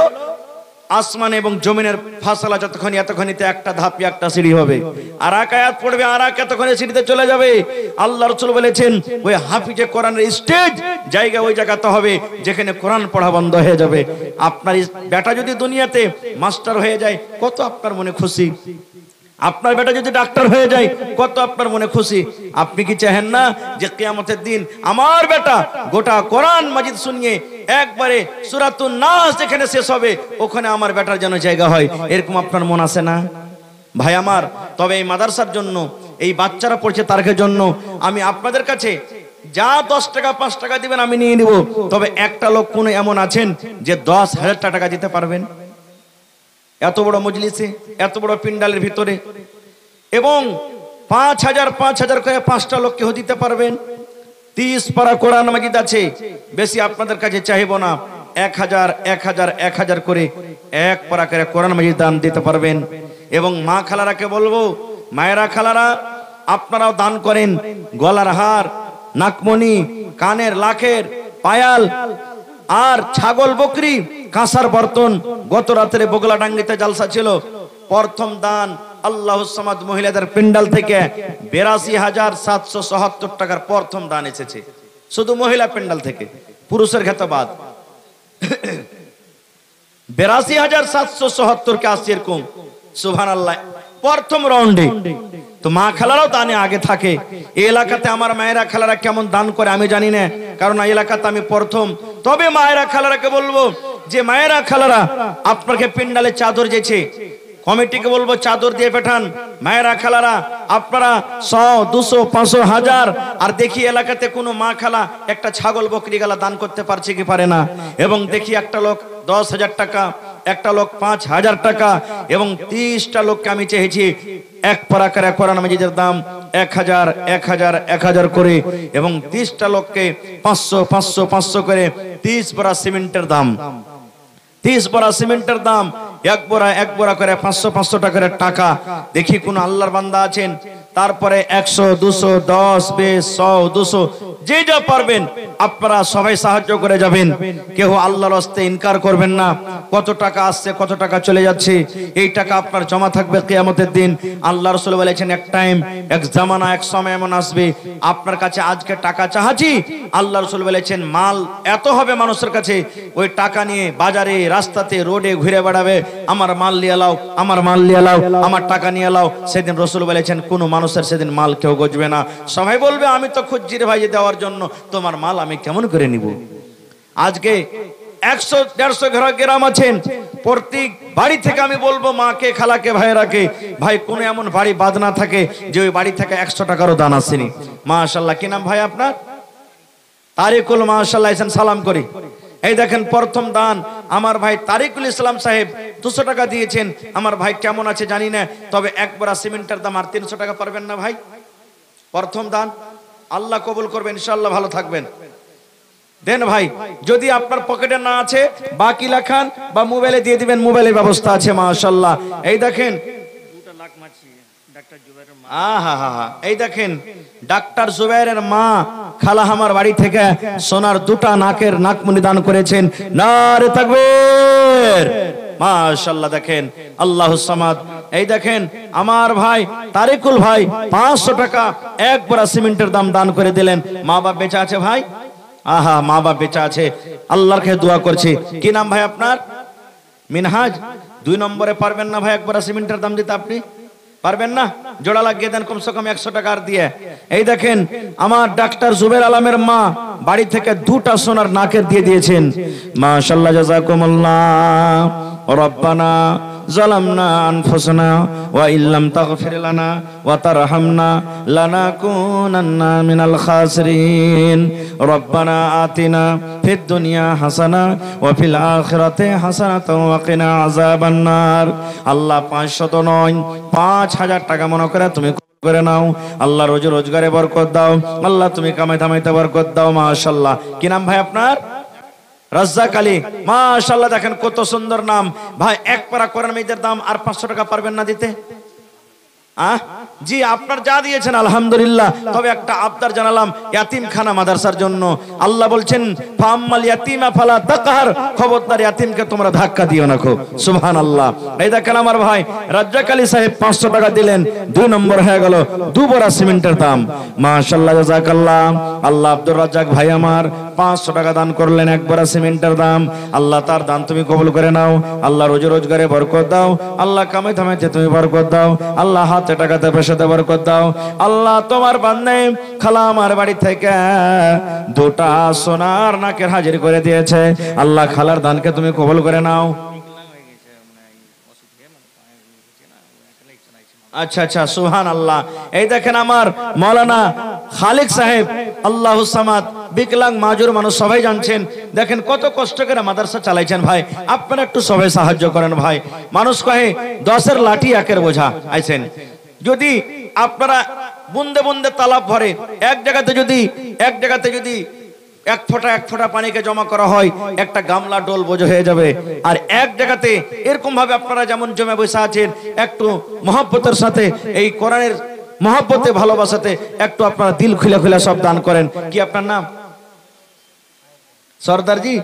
আসমান এবং জমিনের ফাসলা যতক্ষণ এতক্ষণিতে একটা ধাপি একটা সিঁড়ি হবে, আর এক আয়াত পড়বে আর এক এতক্ষণে সিঁড়িতে চলে যাবে। আল্লাহ রাসূল বলেছেন ওই হাফিজে কোরআনের স্টেজ জায়গা ওই জায়গাতে হবে যেখানে কোরআন পড়া বন্ধ হয়ে যাবে। আপনার বেটা যদি দুনিয়াতে মাস্টার হয়ে যায় কত আপনার মনে খুশি, আপনার বেটা যদি ডাক্তার হয়ে যায় কত আপনার মনে খুশি। আপনি কি চাহেন না যে কিয়ামতের দিন আমার বেটা গোটা কোরআন মাজিদ শুনিয়ে একবারে সূরাতুন নাস যেখানে শেষ হবে ওখানে আমার বেটার যেন জায়গা হয়? এরকম আপনার মন আছে না ভাই আমার? তবে এই মাদ্রাসার জন্য, এই বাচ্চারা পড়ছে তার জন্য আমি আপনাদের কাছে যা 10 টাকা 5 টাকা দিবেন আমি নিয়ে নিব, তবে একটা লোক কোন এমন আছেন যে 10,000 টাকা দিতে পারবেন? এত বড় মজলিসে, এত বড় পিন্ডালের ভিতরে, এবং 5,000 করে 5টা লোক কেউ দিতে পারবেন? 30 পারা কোরআন মাজিদ আছে, বেশি আপনাদের কাছে চাইবো না, 1,000 করে 1 পারা করে কোরআন মাজিদ দান দিতে পারবেন। এবং মা খালারাকে বলবো, মায়েরা খালারা আপনারাও দান করেন, গলার হার, নাকমণি, কানের লাখের, পায়াল, আর ছাগল বকরি, কাঁসার বর্তন। গত রাতে বগলা ডাঙ্গিতে জালসা ছিল, প্রথম দান আল্লাহুস সামাদ মহিলাদের পিন্ডাল থেকে 82,777 টাকার প্রথম দান এসেছে, শুধু মহিলা পিন্ডাল থেকে, পুরুষের ক্ষেত্রে বাদ। 82,777 কে আসছে এরকম, সুবহানাল্লাহ, প্রথম রাউন্ডে। তো মা খালারাও দানে আগে থাকে। এই এলাকাতে আমার মায়েরা খালারা কেমন দান করে আমি জানি না, কারণ এই এলাকাতে আমি প্রথম। তবে মায়েরা খালারাকে বলবো যে মায়েরা খালারা আপনাকে পিন্ডালে চাদর যেছে, কমিটিকে বলবো চাদর দিয়ে পাঠান। মায়েরা খালারা আপনারা 100, 200, 500, 1000, আর দেখি এলাকাতে কোনো মা খালা একটা ছাগল বকরি গালা দান করতে পারছে কি পারে না। এবং দেখি একটা লোক 10,000 টাকা, একটা লোক 5,000 টাকা, এবং 30টা লোককে আমি চেয়েছি 1 পারা করে কোরআন মাজিদের দাম 1,000 করে, এবং 30টা লোককে 500 করে 30 পারা সিমেন্টের দাম, 30 পারা সিমেন্টের দাম, এক বোরা করে 500 টাকা। দেখি কোন আল্লাহর বান্দা আছেন, তারপরে 100, 200, 10, 20, 100, 200, যে যা পারবেন আপনারা সবাই সাহায্য করে যাবেন। কেউ আল্লাহর রাস্তায় ইনকার করবেন না। কত টাকা আসছে, কত টাকা চলে যাচ্ছে, এই টাকা আপনার জমা থাকবে কিয়ামতের দিন। আল্লাহ রাসূল বলেছেন এক টাইম, এক জামানা, এক সময় এমন আসবে আপনার কাছে আজকে টাকা চাহাচ্ছি, আল্লাহ রাসূল বলেছেন মাল এত হবে মানুষের কাছে, ওই টাকা নিয়ে বাজারে রাস্তাতে রোডে ঘুরে বেড়াবে, আমার মাল নিয়ে লাও, আমার মাল নিয়ে লাও, আমার টাকা নিয়ে লাও। সেদিন রাসূল বলেছেন কোনো মানুষের সেদিন মাল কেউ গজবে না, সবাই বলবে আমি তো খুঁজছি রে ভাই দেওয়ার জন্য, তোমার মাল আমি কেমন করে নিব। আজকে 100-150 গ্রাম আছেন, প্রত্যেক বাড়ি থেকে আমি বলবো মাকে খালাকে ভাইরাকে, ভাই কোন এমন বাড়ি বাদ না থাকে যে ওই বাড়ি থেকে 100 টাকারও দান আসেনি। মাশাআল্লাহ, কি নাম ভাই আপনার? তারিকুল, মাশাআল্লাহ, এসেন সালাম করি। এই দেখেন প্রথম দান আমার ভাই তারিকুল ইসলাম সাহেব 200 টাকা দিয়েছেন। আমার ভাই কেমন আছে জানি না, তবে একবার সিমেন্টের দাম আর 300 টাকা পারবেন না ভাই? প্রথম দান আল্লাহ কবুল করবেন, ইনশাআল্লাহ ভালো থাকবেন। দেন ভাই, যদি আপনার পকেটে না আছে বাকি লেখান বা মোবাইলে দিয়ে দিবেন, মোবাইলের ব্যবস্থা আছে মাশাআল্লাহ। এই দেখেন এই দেখেন ডাক্তার জুবাইরের মা খালা আমার বাড়ি থেকে সোনার 2টা নাকের নাকমণি দান করেছেন। নারে তাকবীর, মাশাআল্লাহ। দেখেন আল্লাহুস সামাদ। এই দেখেন আমার ভাই তারিকুল ভাই 500 টাকা একবার সিমেন্টের দাম দান করে দিলেন। মা বাপ বেঁচে আছে ভাই? আহা, মা বাপ বেঁচে আছে, আল্লাহর কাছে দোয়া করছি। কি নাম ভাই আপনার? মিনহাজ। 2 নম্বরে পারবেন না ভাই একবার সিমেন্টের দাম দিতে? আপনি পারবেন না? জোড়া লাগিয়ে দেন কমসে কম 100 টাকা আর দিয়ে। এই দেখেন আমার ডাক্তার জুবের আলমের মা বাড়ি থেকে 2টা সোনার নাকের দিয়ে দিয়েছেন। মাশাআল্লাহ, জাযাকুমুল্লাহ। রব্বানা যালামনা আনফুসানা ওয়া ইল্লাম তাগফির লানা ওয়া তারহামনা লানাকুনান্না মিনাল খাসিরিন। রব্বানা আতিনা ফিদ দুনিয়া হাসানা ওয়া ফিল আখিরাতি হাসানাতাও ওয়া কিনা আযাবান নার। আল্লাহ 500 নয় 5000 টাকা মনে করে তুমি করে নাও। আল্লাহ রোজগারে বরকত দাও, আল্লাহ তুমি কামাই থামাইতে বরকত দাও। মাশাআল্লাহ। কি নাম ভাই আপনার? রাজ্জাক আলী, মাশাআল্লাহ। দেখেন কত সুন্দর নাম ভাই। এক পারা কোরআন মাজিদের দাম আর 500 টাকা পারবেন না দিতে? জি, আপনার যা দিয়েছেন আলহামদুলিল্লাহ, তবে একটা আবদার জানালাম ইয়াতিমখানা মাদ্রাসার জন্য। আল্লাহ বলছেন ফাম্মাল ইয়াতিমা ফালা তাকহার, খবরদার ইয়াতিমকে তোমরা ধাক্কা দিও না। খুব সুবহানাল্লাহ। এই দেখেন আমার ভাই রাজ্জাক আলী সাহেব 500 টাকা দিলেন, 2 নম্বর হয়ে গেল 2 বড়া সিমেন্টের দাম। মাশাআল্লাহ, জাযাকাল্লাহ। আল্লাহ আব্দুর রাজ্জাক ভাই আমার 500 টাকা দান করলেন, 1 বড়া সিমেন্টের দাম। আল্লাহ তার দান তুমি কবুল করে নাও। আল্লাহ রোজগারে বরকত দাও, আল্লাহ কামাই থামাইতে তুমি বরকত দাও, আল্লাহ হাতে টাকাতে পয়সাতে বরকত দাও। আল্লাহ তোমার বান্দে খালা আমার বাড়ি থেকে 2টা সোনার নাকের হাজির করে দিয়েছে। আল্লাহ খালার দানকে তুমি কবুল করে নাও। আচ্ছা আচ্ছা, সুবহানাল্লাহ। এই দেখেন আমার মাওলানা খালিক সাহেব আল্লাহুস সামাদ, বিকলাঙ্গ মাজুর মানুষ সবাই জানছেন। দেখেন কত কষ্ট করে মাদ্রাসা চালাইছেন ভাই। আপনারা একটু সবাই সাহায্য করেন ভাই। মানুষ কহে 10-এর লাঠি 1-এর বোঝা আইছেন। যদি আপনারা বুন্দে বুন্দে তালাব ভরে এক জায়গাতে যদি 1 ফোঁটা পানিকে জমা করা হয়, একটা গামলা ডোল বোঝা হয়ে যাবে। আর এক জায়গাতে এরকম ভাবে আপনারা যেমন জমে বসে আছেন, একটু মহব্বতের সাথে এই কোরআনের মহব্বতে ভালোবাসাতে একটু আপনারা দিল খুলে খুলে সব দান করেন। কি আপনার নাম? সরদারজি।